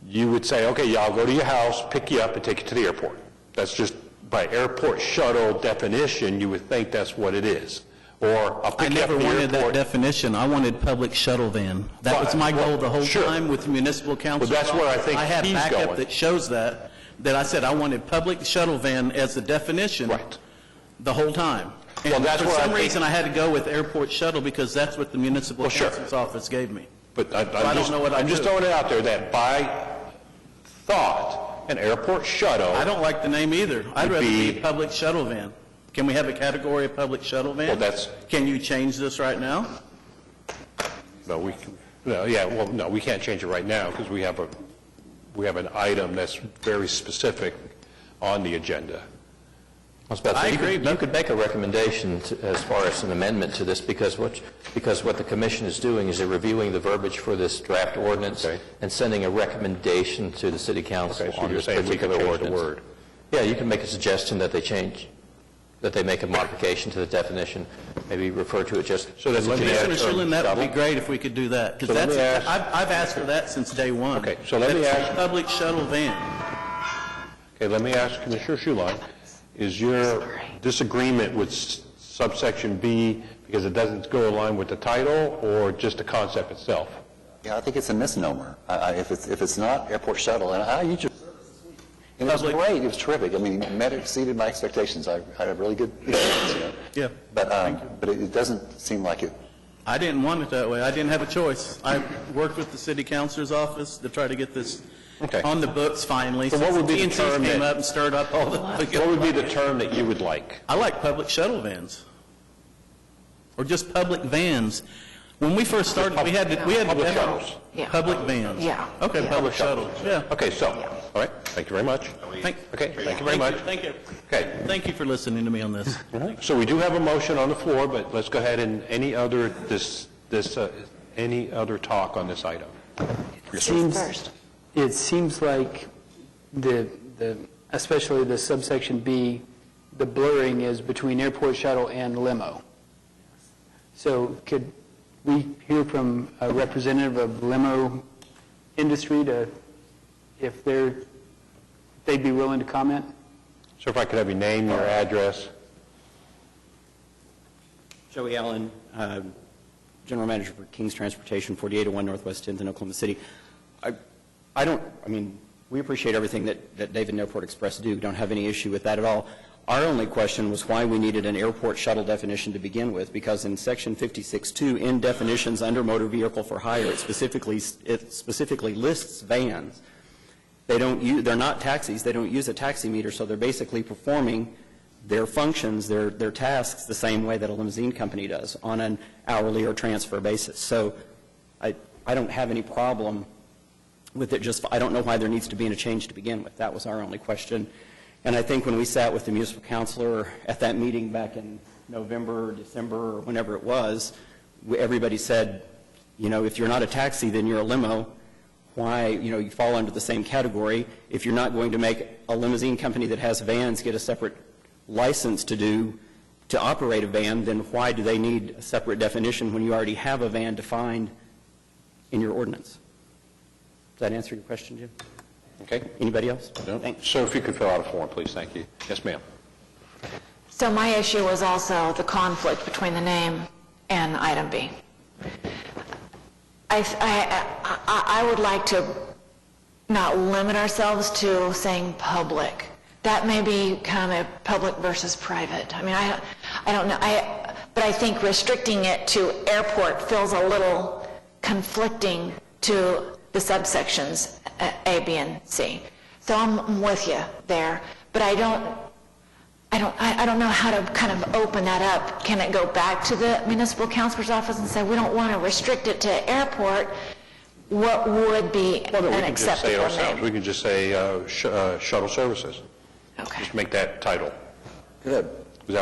you would say, okay, y'all go to your house, pick you up, and take you to the airport. That's just, by airport shuttle definition, you would think that's what it is. Or I'll pick you up at the airport. I never wanted that definition. I wanted public shuttle van. That was my goal the whole time with the municipal council. But that's where I think I have he's backup going. that shows that. that I said I wanted public shuttle van as a definition the whole time. And Well, that's for where I some think- reason, I had to go with airport shuttle because that's what the municipal Well, sure. counsel's office gave me. But I don't know what I I'm just do. throwing it out there that by thought, an airport shuttle. I don't like the name either. I'd Would rather be be- public shuttle van. Can we have a category of public shuttle van? Well, that's- Can you change this right now? No, we can't change it right now because we have an item that's very specific on the agenda. I was about to say, I agree, you but- could make a recommendation as far as an amendment to this, because what the commission is doing is they're reviewing the verbiage for this draft ordinance and sending a recommendation to the city council Okay, so on you're this saying we could particular change the ordinance. word. Yeah, you can make a suggestion that they make a modification to the definition, maybe refer to it just So then as a let me generic Commissioner term, Schulin, that would be shuttle. great if we could do that. So Because let me that's, ask- I've asked for that since day one. Okay, so let me That's a ask- public shuttle van. Okay, let me ask Commissioner Schuline, is your disagreement with subsection B because it doesn't go in line with the title or just the concept itself? Yeah, I think it's a misnomer. If it's not airport shuttle, and I use your services, and it was Public- great, it was terrific. I mean, it exceeded my expectations. I had a really good experience, you know. Yeah. But it doesn't seem like it. I didn't want it that way. I didn't have a choice. I worked with the city councilor's office to try to get this Okay. on the books finally. So what would be the Since term TNCs came that- up and stirred up all the... What would be the term that you would like? I like public shuttle vans. Or just public vans. When we first started, we had to Public demo- shuttles. Yeah. Public vans. Yeah. Okay, public shuttles, yeah. Okay, so, all right, thank you very much. Thank you very much. Thank you. Okay. Thank you for listening to me on this. So we do have a motion on the floor, but let's go ahead and any other talk on this item? It seems like especially the subsection B, the blurring is between airport shuttle and limo. So could we hear from a representative of limo industry if they'd be willing to comment? So if I could have your name, your address. Joey Allen, General Manager for King's Transportation, 4801 Northwest 10th in Oklahoma City. We appreciate everything that David and Airport Express do. Don't have any issue with that at all. Our only question was why we needed an airport shuttle definition to begin with, because in Section 56.2, in definitions under motor vehicle for hire, it specifically lists vans. They're not taxis. They don't use a taxi meter, so they're basically performing their functions, their tasks, the same way that a limousine company does on an hourly or transfer basis. So I don't have any problem with it. Just I don't know why there needs to be a change to begin with. That was our only question. And I think when we sat with the municipal councilor at that meeting back in November or December or whenever it was, everybody said, if you're not a taxi, then you're a limo. Why, you fall under the same category. If you're not going to make a limousine company that has vans get a separate license to operate a van, then why do they need a separate definition when you already have a van defined in your ordinance? Does that answer your question, Jim? Okay. Anybody else? No? Thanks. So if you could fill out a form, please. Thank you. Yes, ma'am. So my issue was also the conflict between the name and item B. I would like to not limit ourselves to saying public. That may become a public versus private. I mean, I don't know. But I think restricting it to airport feels a little conflicting to the subsections A, B, and C. So I'm with you there, but I don't know how to kind of open that up. Can it go back to the municipal councilor's office and say, we don't want to restrict it to airport? What would be an acceptable name? We can just say shuttle services. Okay. Just make that title. Is that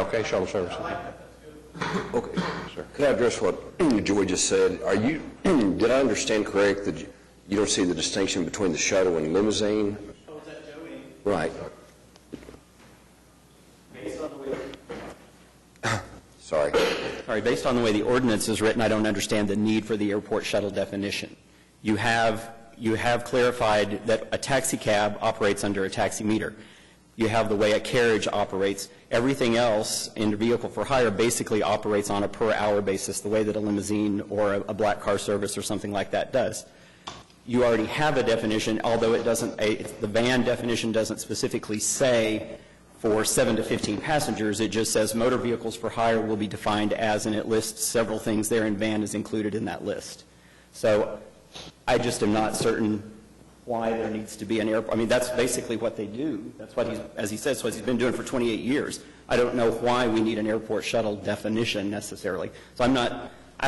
okay, shuttle services? Okay. Could I address what Joey just said? Did I understand correct that you don't see the distinction between the shuttle and limousine? Oh, is that Joey? Right. Sorry. Based on the way the ordinance is written, I don't understand the need for the airport shuttle definition. You have clarified that a taxi cab operates under a taxi meter. You have the way a carriage operates. Everything else in the vehicle for hire basically operates on a per hour basis, the way that a limousine or a black car service or something like that does. you already have a definition, although it doesn't, the van definition doesn't specifically say for 7 to 15 passengers. It just says motor vehicles for hire will be defined as, and it lists several things there, and van is included in that list. So I just am not certain why there needs to be an airport. I mean, that's basically what they do. That's what as he says, what he's been doing for 28 years. I don't know why we need an airport shuttle definition necessarily. So I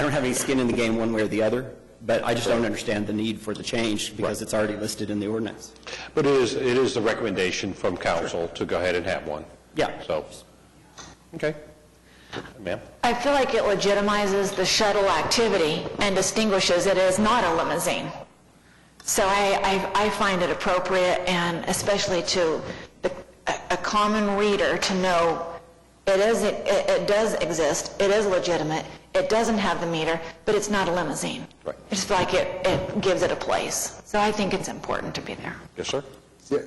don't have any skin in the game one way or the other, but I just don't understand the need for the change because it's already listed in the ordinance. But it is the recommendation from council to go ahead and have one. Yeah. So, okay. Ma'am? I feel like it legitimizes the shuttle activity and distinguishes it as not a limousine. So I find it appropriate, and especially to a common reader to know it does exist, it is legitimate, it doesn't have the meter, but it's not a limousine. Right. I just feel like it gives it a place. So I think it's important to be there. Yes, sir? Yeah,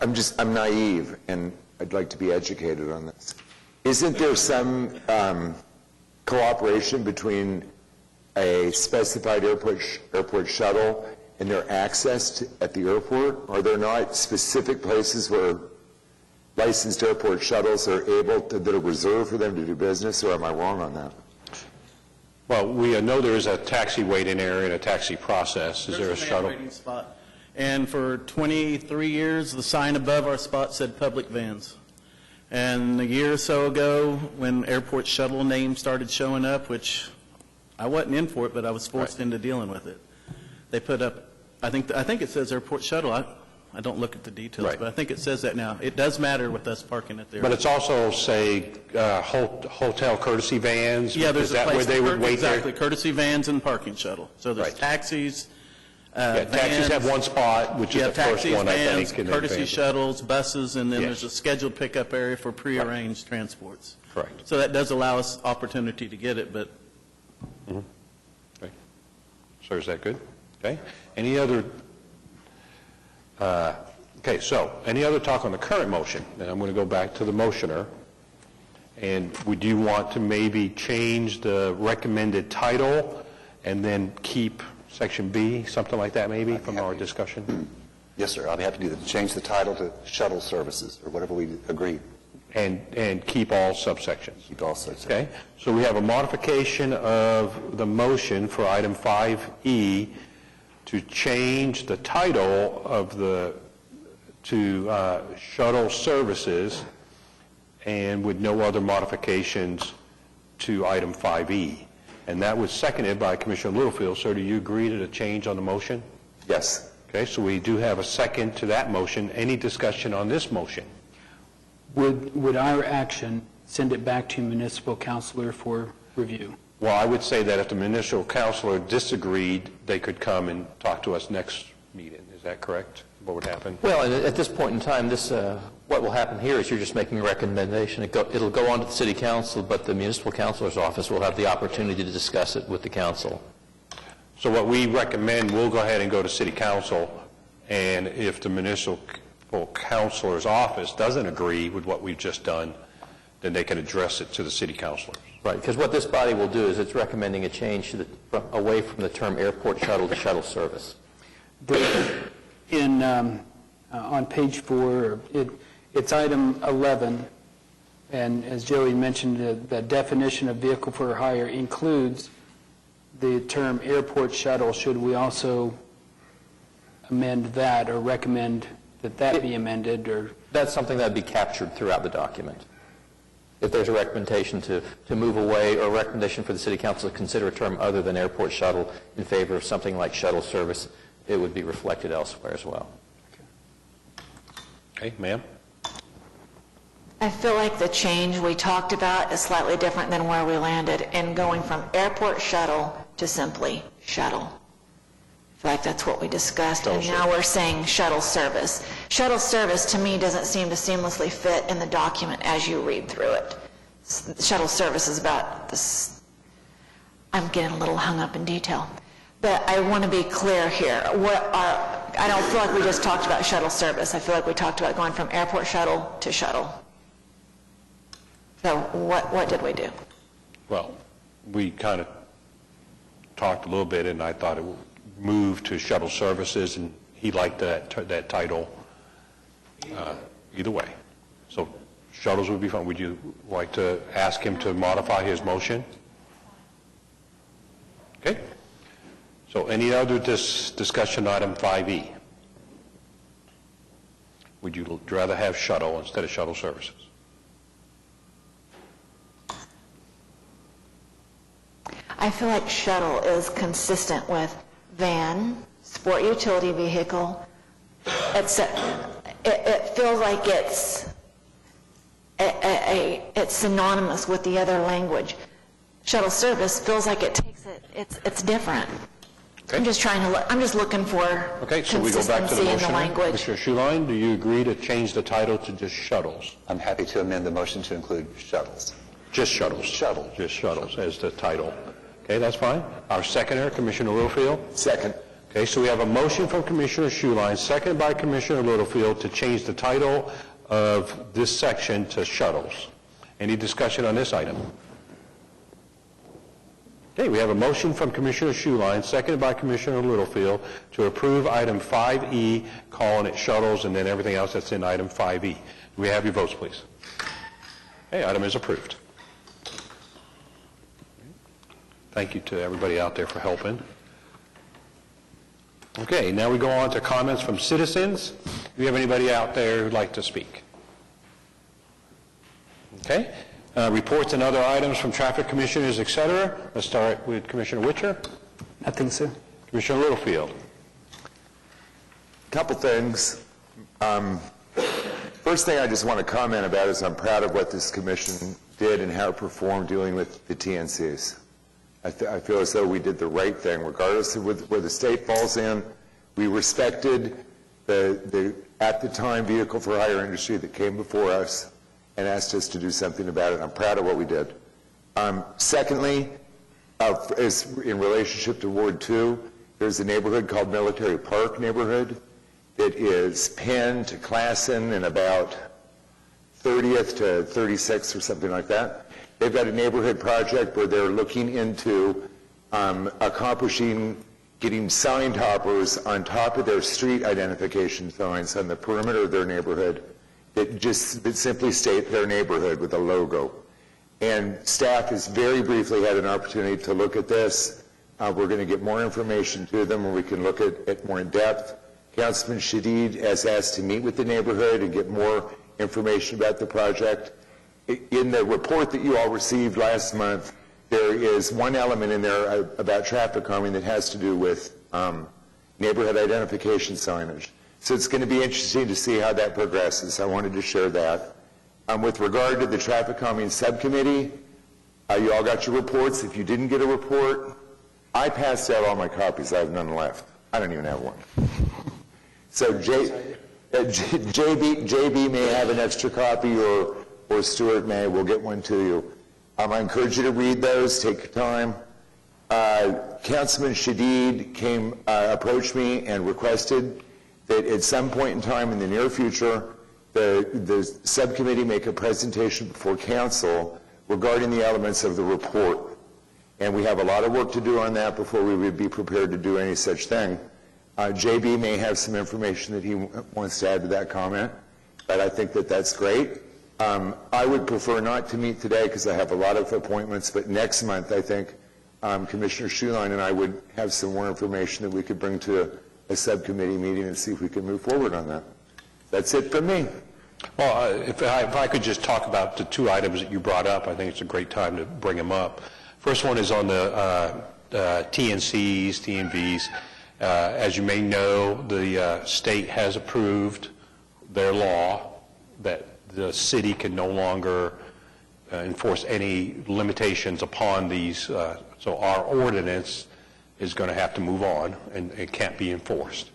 I'm naive, and I'd like to be educated on this. Isn't there some cooperation between a specified airport shuttle and their access at the airport? Are there not specific places where licensed airport shuttles are that are reserved for them to do business, or am I wrong on that? Well, we know there is a taxi waiting area and a taxi process. Is there a shuttle? There's a van waiting spot. And for 23 years, the sign above our spot said public vans. And a year or so ago, when airport shuttle names started showing up, which I wasn't in for it, but I was forced into dealing with it, they put up, I think it says airport shuttle. I don't look at the details, but I think it says that now. It does matter with us parking at the airport. But it's also, say, hotel courtesy vans? Yeah, there's Is that a place where they would wait there? exactly, courtesy vans and parking shuttle. So there's taxis, Yeah, taxis have one spot, which is the first one, I think. taxis, vans, courtesy shuttles, buses, and then Yes. there's a scheduled pickup area for prearranged transports. Correct. So that does allow us opportunity to get it, but Okay. So is that good? Okay. Any other, any other talk on the current motion? And I'm going to go back to the motioner. And would you want to maybe change the recommended title and then keep section B, something like that maybe, from our discussion? Yes, sir. I'll be happy to do that. Change the title to shuttle services, or whatever we agreed. And keep all subsections. Keep all subsections. Okay? So we have a modification of the motion for item 5E to change the title of to shuttle services, and with no other modifications to item 5E. And that was seconded by Commissioner Littlefield. Sir, do you agree to the change on the motion? Yes. Okay, so we do have a second to that motion. Any discussion on this motion? Would our action send it back to municipal councilor for review? Well, I would say that if the municipal councilor disagreed, they could come and talk to us next meeting. Is that correct? What would happen? Well, at this point in time, what will happen here is you're just making a recommendation. It'll go on to the city council, but the municipal councilor's office will have the opportunity to discuss it with the council. So what we recommend, we'll go ahead and go to city council, and if the municipal councilor's office doesn't agree with what we've just done, then they can address it to the city councilors. Right, because what this body will do is it's recommending a change away from the term airport shuttle to shuttle service. On page 4, it's item 11, and as Joey mentioned, the definition of vehicle for hire includes the term airport shuttle. Should we also amend that or recommend that be amended? Or that's something that would be captured throughout the document. If there's a recommendation to move away, or a recommendation for the city council to consider a term other than airport shuttle in favor of something like shuttle service, it would be reflected elsewhere as well. Okay, ma'am? I feel like the change we talked about is slightly different than where we landed in going from airport shuttle to simply shuttle. I feel like that's what we discussed, and now we're saying shuttle service. Shuttle service, to me, doesn't seem to seamlessly fit in the document as you read through it. Shuttle service is about this. I'm getting a little hung up in detail. But I want to be clear here. I don't feel like we just talked about shuttle service. I feel like we talked about going from airport shuttle to shuttle. So what did we do? Well, we kind of talked a little bit, and I thought it move to shuttle services, and he liked that title either way. So shuttles would be fine. Would you like to ask him to modify his motion? Okay. So any other discussion item 5E? Would you rather have shuttle instead of shuttle services? I feel like shuttle is consistent with van, sport utility vehicle. It feels like it's synonymous with the other language. Shuttle service feels like it takes it's different. Okay. I'm just looking for Okay, so we go back to the consistency in motion. the language. Commissioner Schuline, do you agree to change the title to just shuttles? I'm happy to amend the motion to include shuttles. Just shuttles? Shuttle. Just shuttles as the title. Okay, that's fine. Our seconder, Commissioner Littlefield? Second. Okay, so we have a motion from Commissioner Schuline, seconded by Commissioner Littlefield, to change the title of this section to shuttles. Any discussion on this item? Okay, we have a motion from Commissioner Schuline, seconded by Commissioner Littlefield, to approve item 5E, calling it shuttles, and then everything else that's in item 5E. Do we have your votes, please? Okay, item is approved. Thank you to everybody out there for helping. Okay, now we go on to comments from citizens. Do you have anybody out there who'd like to speak? Okay. Reports and other items from traffic commissioners, et cetera. Let's start with Commissioner Witcher. Nothing, sir. Commissioner Littlefield. Couple things. First thing I just want to comment about is I'm proud of what this commission did and how it performed dealing with the TNCs. I feel as though we did the right thing, regardless of where the state falls in. We respected the at the time vehicle for hire industry that came before us and asked us to do something about it. I'm proud of what we did. Secondly, is in relationship to Ward 2, there's a neighborhood called Military Park neighborhood. It is Penn to Classen and about 30th to 36th or something like that. They've got a neighborhood project where they're looking into getting sign toppers on top of their street identification signs on the perimeter of their neighborhood that simply state their neighborhood with a logo. And staff has very briefly had an opportunity to look at this. We're going to get more information to them and we can look at it more in depth. Councilman Shadid has asked to meet with the neighborhood and get more information about the project. In the report that you all received last month, there is one element in there about traffic calming that has to do with neighborhood identification signage. So it's going to be interesting to see how that progresses. I wanted to share that. With regard to the traffic calming subcommittee, you all got your reports. If you didn't get a report, I passed out all my copies. I have none left. I don't even have one. So JB may have an extra copy or Stuart may. We'll get one to you. I encourage you to read those. Take your time. Councilman Shadid approached me and requested that at some point in time in the near future, the subcommittee make a presentation before council regarding the elements of the report. And we have a lot of work to do on that before we would be prepared to do any such thing. JB may have some information that he wants to add to that comment, but I think that that's great. I would prefer not to meet today because I have a lot of appointments, but next month I think Commissioner Schuline and I would have some more information that we could bring to a subcommittee meeting and see if we can move forward on that. That's it from me. Well, if I could just talk about the two items that you brought up, I think it's a great time to bring them up. First one is on the TNCs, TNVs. As you may know, the state has approved their law that the city can no longer enforce any limitations upon these. So our ordinance is going to have to move on, and it can't be enforced.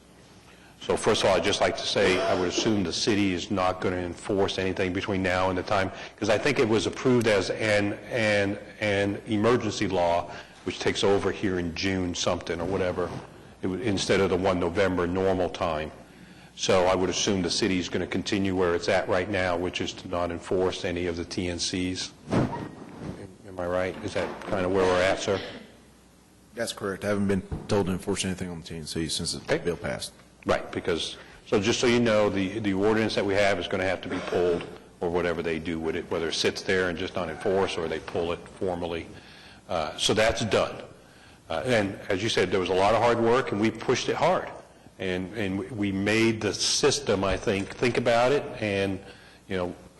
So first of all, I'd just like to say I would assume the city is not going to enforce anything between now and the time, because I think it was approved as an emergency law, which takes over here in June something or whatever, instead of the 1 November normal time. So I would assume the city is going to continue where it's at right now, which is to not enforce any of the TNCs. Am I right? Is that kind of where we're at, sir? That's correct. I haven't been told to enforce anything on the TNC since the bill passed. Right, because, so just so you know, the ordinance that we have is going to have to be pulled, or whatever they do with it, whether it sits there and just not enforce, or they pull it formally. So that's done. And as you said, there was a lot of hard work, and we pushed it hard. And we made the system, I think about it, and,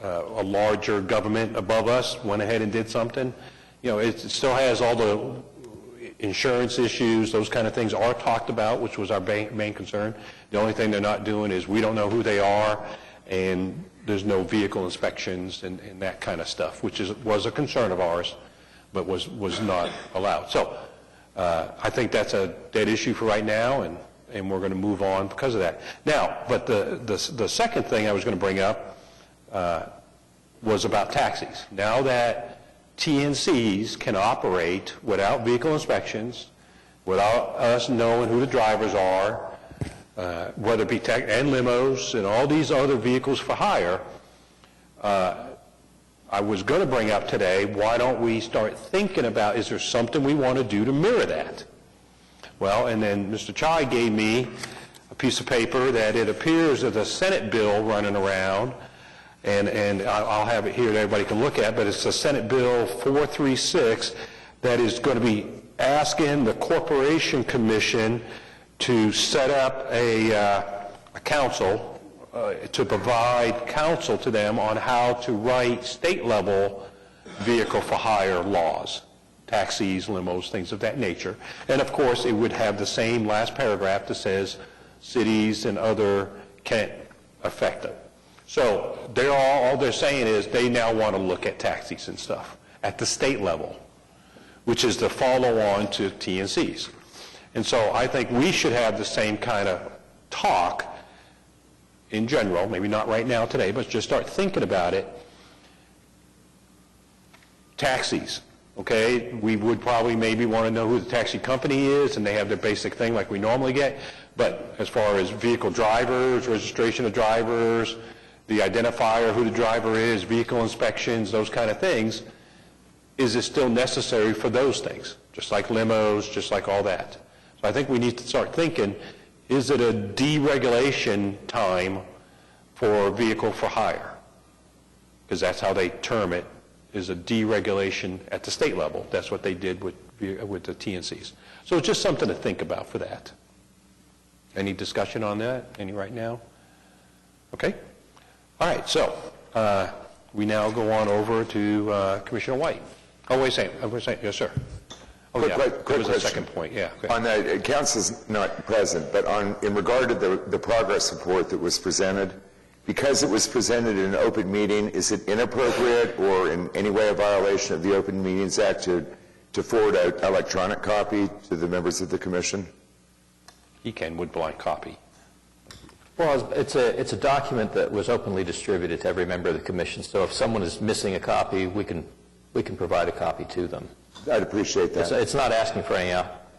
a larger government above us went ahead and did something. It still has all the insurance issues, those kind of things are talked about, which was our main concern. The only thing they're not doing is we don't know who they are, and there's no vehicle inspections and that kind of stuff, which was a concern of ours, but was not allowed. So I think that's a dead issue for right now, and we're going to move on because of that. Now, but the second thing I was going to bring up was about taxis. Now that TNCs can operate without vehicle inspections, without us knowing who the drivers are, whether it be and limos and all these other vehicles for hire, I was going to bring up today, why don't we start thinking about, is there something we want to do to mirror that? Well, and then Mr. Chai gave me a piece of paper that it appears there's a Senate bill running around, and I'll have it here that everybody can look at, but it's a Senate Bill 436 that is going to be asking the Corporation Commission to set up a council to provide counsel to them on how to write state-level vehicle for hire laws, taxis, limos, things of that nature. And of course, it would have the same last paragraph that says cities and other can't affect it. So all they're saying is they now want to look at taxis and stuff at the state level, which is the follow-on to TNCs. And so I think we should have the same kind of talk in general, maybe not right now today, but just start thinking about it. Taxis, okay? We would probably maybe want to know who the taxi company is, and they have their basic thing like we normally get. But as far as vehicle drivers, registration of drivers, the identifier, who the driver is, vehicle inspections, those kind of things, is it still necessary for those things? Just like limos, just like all that. So I think we need to start thinking, is it a deregulation time for vehicle for hire? Because that's how they term it, is a deregulation at the state level. That's what they did with the TNCs. So it's just something to think about for that. Any discussion on that? Any right now? Okay. All right, so we now go on over to Commissioner White. Oh, wait a second. Yes, sir. Oh, yeah, there was a second point. Yeah. Okay. On that, council's not present, but in regard to the progress report that was presented, because it was presented in an open meeting, is it inappropriate or in any way a violation of the Open Meetings Act to forward an electronic copy to the members of the commission? He can with blind copy. Well, it's a document that was openly distributed to every member of the commission. So if someone is missing a copy, we can provide a copy to them. I'd appreciate that. It's not asking for any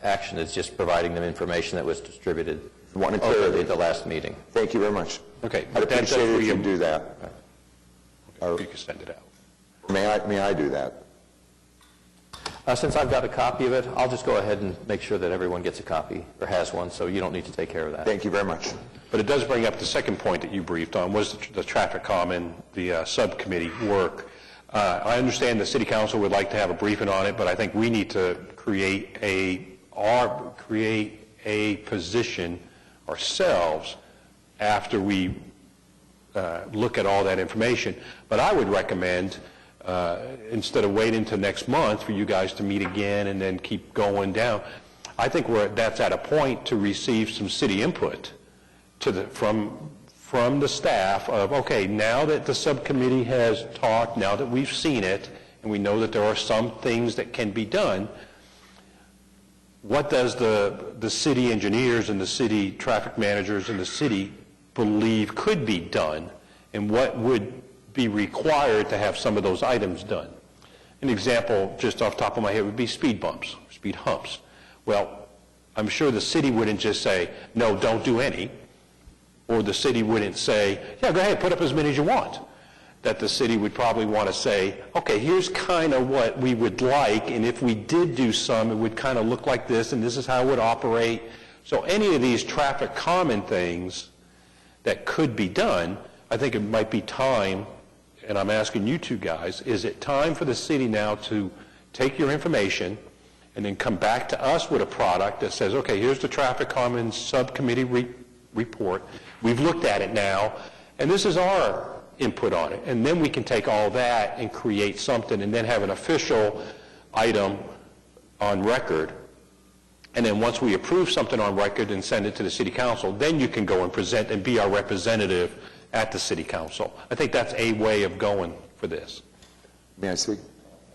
action. It's just providing them information that was distributed openly at the last meeting. Thank you very much. Okay. I'd appreciate it if you do that. You can send it out. May I do that? Since I've got a copy of it, I'll just go ahead and make sure that everyone gets a copy or has one, so you don't need to take care of that. Thank you very much. But it does bring up the second point that you briefed on, was the traffic common, the subcommittee work. I understand the City Council would like to have a briefing on it, but I think we need to create a position ourselves after we look at all that information. But I would recommend, instead of waiting until next month for you guys to meet again and then keep going down, I think that's at a point to receive some city input from the staff of, okay, now that the subcommittee has talked, now that we've seen it, and we know that there are some things that can be done, what does the city engineers and the city traffic managers and the city believe could be done, and what would be required to have some of those items done? An example, just off the top of my head, would be speed bumps, speed humps. Well, I'm sure the city wouldn't just say, no, don't do any. Or the city wouldn't say, yeah, go ahead, put up as many as you want. that the city would probably want to say, okay, here's kind of what we would like, and if we did do some, it would kind of look like this, and this is how it would operate. So any of these traffic calming things that could be done, I think it might be time, and I'm asking you two guys, is it time for the city now to take your information and then come back to us with a product that says, okay, here's the traffic calming subcommittee report. We've looked at it now, and this is our input on it. And then we can take all that and create something and then have an official item on record. And then once we approve something on record and send it to the city council, then you can go and present and be our representative at the city council. I think that's a way of going for this. May I speak?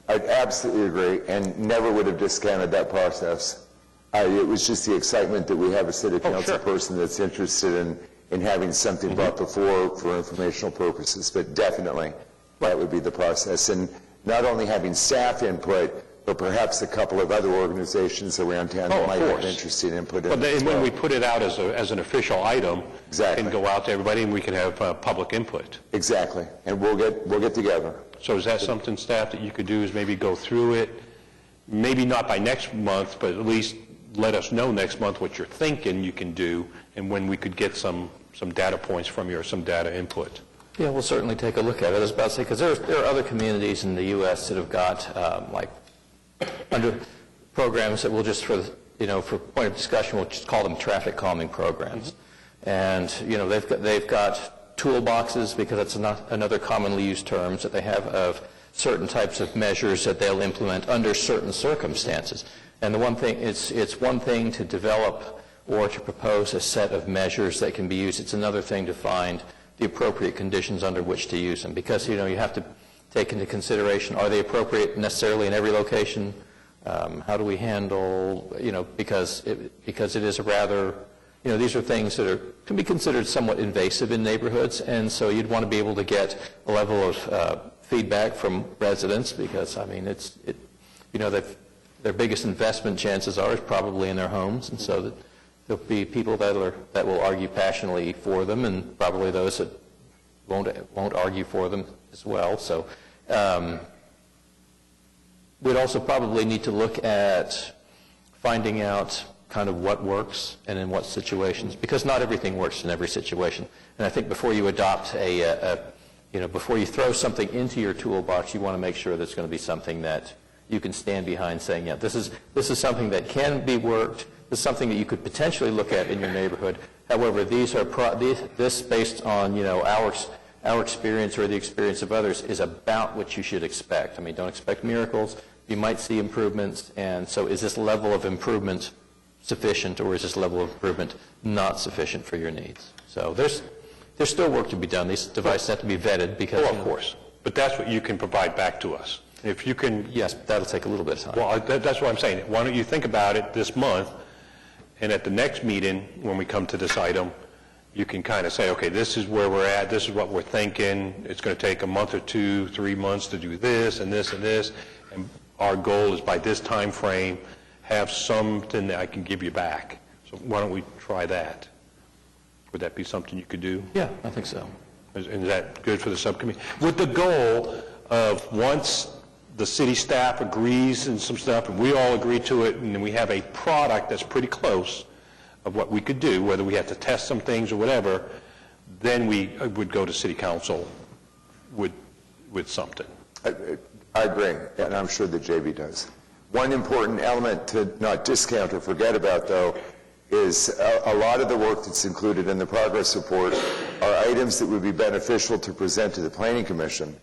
I absolutely agree, and never would have discounted that process. It was just the excitement that we have a city council person that's interested in having something brought before for informational purposes, but definitely that would be the process. And not only having staff input, but perhaps a couple of other organizations around town that might have interested input. But then when we put it out as an official item, it can go out to everybody and we can have public input. Exactly, and we'll get together. So is that something, staff, that you could do, is maybe go through it, maybe not by next month, but at least let us know next month what you're thinking you can do, and when we could get some data points from you or some data input? Yeah, we'll certainly take a look at it. I was about to say, because there are other communities in the U.S. that have got, like, under programs that we'll just, for point of discussion, we'll just call them traffic calming programs. And, they've got toolboxes, because that's another commonly used term that they have, of certain types of measures that they'll implement under certain circumstances. And the one thing, it's one thing to develop or to propose a set of measures that can be used. It's another thing to find the appropriate conditions under which to use them, because, you have to take into consideration, are they appropriate necessarily in every location? How do we handle, because it is a rather, these are things that can be considered somewhat invasive in neighborhoods, and so you'd want to be able to get a level of feedback from residents, because, I mean, their biggest investment, chances are, is probably in their homes, and so that there'll be people that will argue passionately for them, and probably those that won't argue for them as well. So we'd also probably need to look at finding out kind of what works and in what situations, because not everything works in every situation. And I think before you adopt before you throw something into your toolbox, you want to make sure that it's going to be something that you can stand behind, saying, yeah, this is something that can be worked. This is something that you could potentially look at in your neighborhood. However, this based on our experience or the experience of others is about what you should expect. I mean, don't expect miracles. You might see improvements, and so is this level of improvement sufficient, or is this level of improvement not sufficient for your needs? So there's still work to be done. These devices have to be vetted, because... Well, of course. But that's what you can provide back to us. If you can... Yes, that'll take a little bit of time. Well, that's what I'm saying. Why don't you think about it this month, and at the next meeting, when we come to this item, you can kind of say, okay, this is where we're at, this is what we're thinking, it's going to take a month or 2, 3 months to do this and this and this, and our goal is by this time frame, have something that I can give you back. So why don't we try that? Would that be something you could do? Yeah, I think so. Is that good for the subcommittee? With the goal of, once the city staff agrees and some stuff, and we all agree to it, and then we have a product that's pretty close of what we could do, whether we have to test some things or whatever, then we would go to city council with something. I agree, and I'm sure that JB does. One important element to not discount or forget about, though, is a lot of the work that's included in the progress report are items that would be beneficial to present to the Planning Commission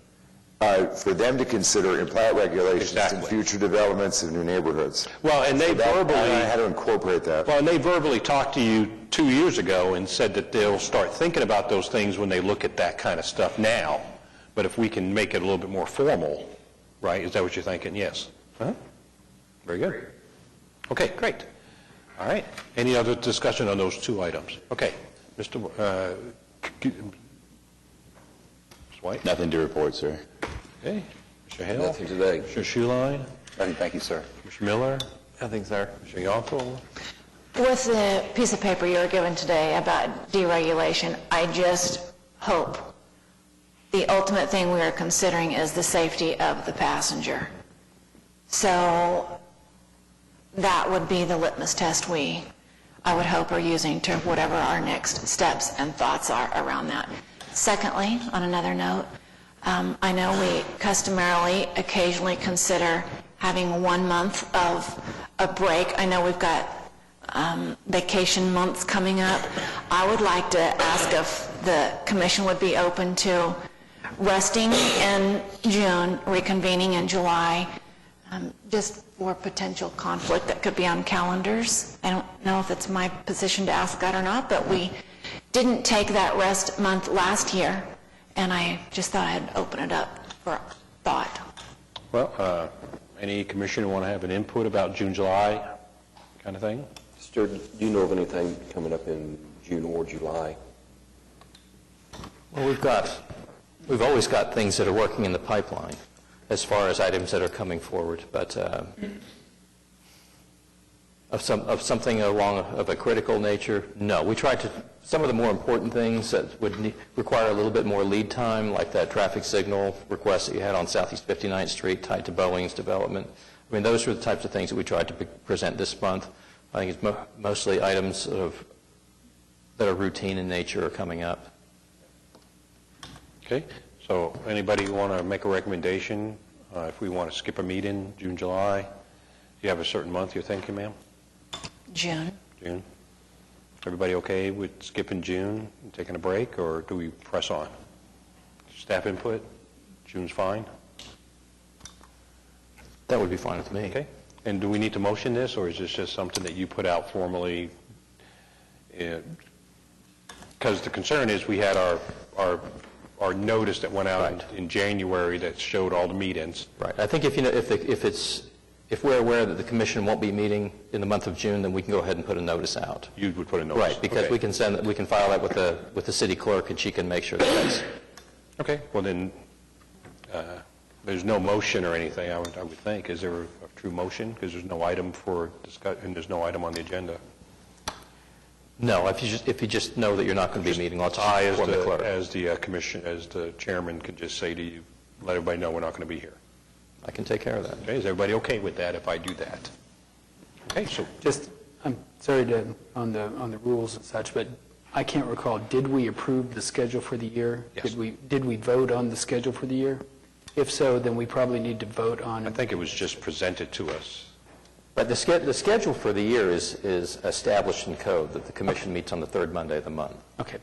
for them to consider in plat regulations and future developments of new neighborhoods. Well, and they verbally... I had to incorporate that. Well, and they verbally talked to you 2 years ago and said that they'll start thinking about those things when they look at that kind of stuff now. But if we can make it a little bit more formal, right? Is that what you're thinking? Yes. Huh? Very good. Okay, great. All right. Any other discussion on those 2 items? Okay. Mr. White? Nothing to report, sir. Okay. Mr. Hale? Nothing today. Mr. Schuline? Nothing, thank you, sir. Mr. Miller? Nothing, sir. Mr. Yonkel? With the piece of paper you were given today about deregulation, I just hope the ultimate thing we are considering is the safety of the passenger. So that would be the litmus test I would hope, are using to whatever our next steps and thoughts are around that. Secondly, on another note, I know we customarily occasionally consider having 1 month of a break. I know we've got vacation months coming up. I would like to ask if the commission would be open to resting in June, reconvening in July, just for potential conflict that could be on calendars. I don't know if it's my position to ask that or not, but we didn't take that rest month last year, and I just thought I'd open it up for thought. Well, any commissioner want to have an input about June, July kind of thing? Stuart, do you know of anything coming up in June or July? Well, we've always got things that are working in the pipeline as far as items that are coming forward, but of something of a critical nature, no. We tried to, some of the more important things that would require a little bit more lead time, like that traffic signal request that you had on Southeast 59th Street tied to Boeing's development. I mean, those were the types of things that we tried to present this month. I think it's mostly items that are routine in nature are coming up. Okay, so anybody want to make a recommendation if we want to skip a meeting, June, July? Do you have a certain month you're thinking, ma'am? June. June. Everybody okay with skipping June and taking a break, or do we press on? Staff input? June's fine? That would be fine with me. Okay. And do we need to motion this, or is this just something that you put out formally? Because the concern is we had our notice that went out in January that showed all the meetings. Right. I think if we're aware that the commission won't be meeting in the month of June, then we can go ahead and put a notice out. You would put a notice. Right, because okay. we can file that with the city clerk, and she can make sure that that's. Okay. Well, then there's no motion or anything. I would think. Is there a true motion? Because there's no item for discussion, and there's no item on the agenda. No, if you just know that you're not going to be meeting, let's inform the clerk. As the chairman could just say to you, let everybody know we're not going to be here. I can take care of that. Okay, is everybody okay with that if I do that? Okay, so I'm sorry on the rules and such, but I can't recall, did we approve the schedule for the year? Yes. Did we vote on the schedule for the year? If so, then we probably need to vote on. I think it was just presented to us. But the schedule for the year is established in code, that the commission meets on the third Monday of the month. Okay.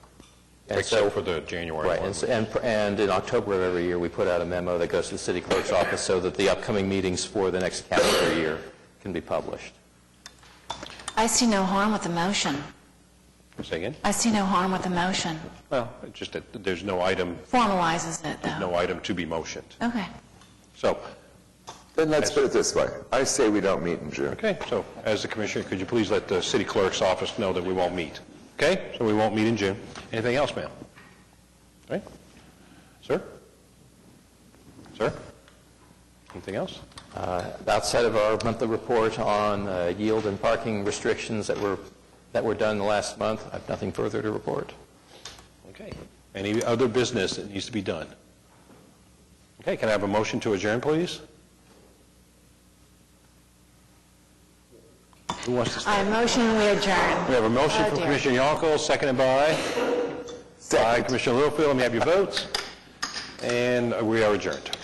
And except for the January right, one. And in October of every year, we put out a memo that goes to the city clerk's office so that the upcoming meetings for the next calendar year can be published. I see no harm with the motion. Say again? I see no harm with the motion. Well, it's just that there's no item. Formalizes it, though. No item to be motioned. Okay. So. Then let's put it this way. I say we don't meet in June. Okay, so as the commissioner, could you please let the city clerk's office know that we won't meet? Okay, so we won't meet in June. Anything else, ma'am? All right. Sir? Sir? Anything else? Outside of our monthly report on yield and parking restrictions that were done in the last month, I have nothing further to report. Okay. Any other business that needs to be done? Okay, can I have a motion to adjourn, please? Who wants to start? I motion we adjourn. We have a motion from Commissioner Yonkel, seconded by Commissioner Littlefield. Let me have your votes. And we are adjourned.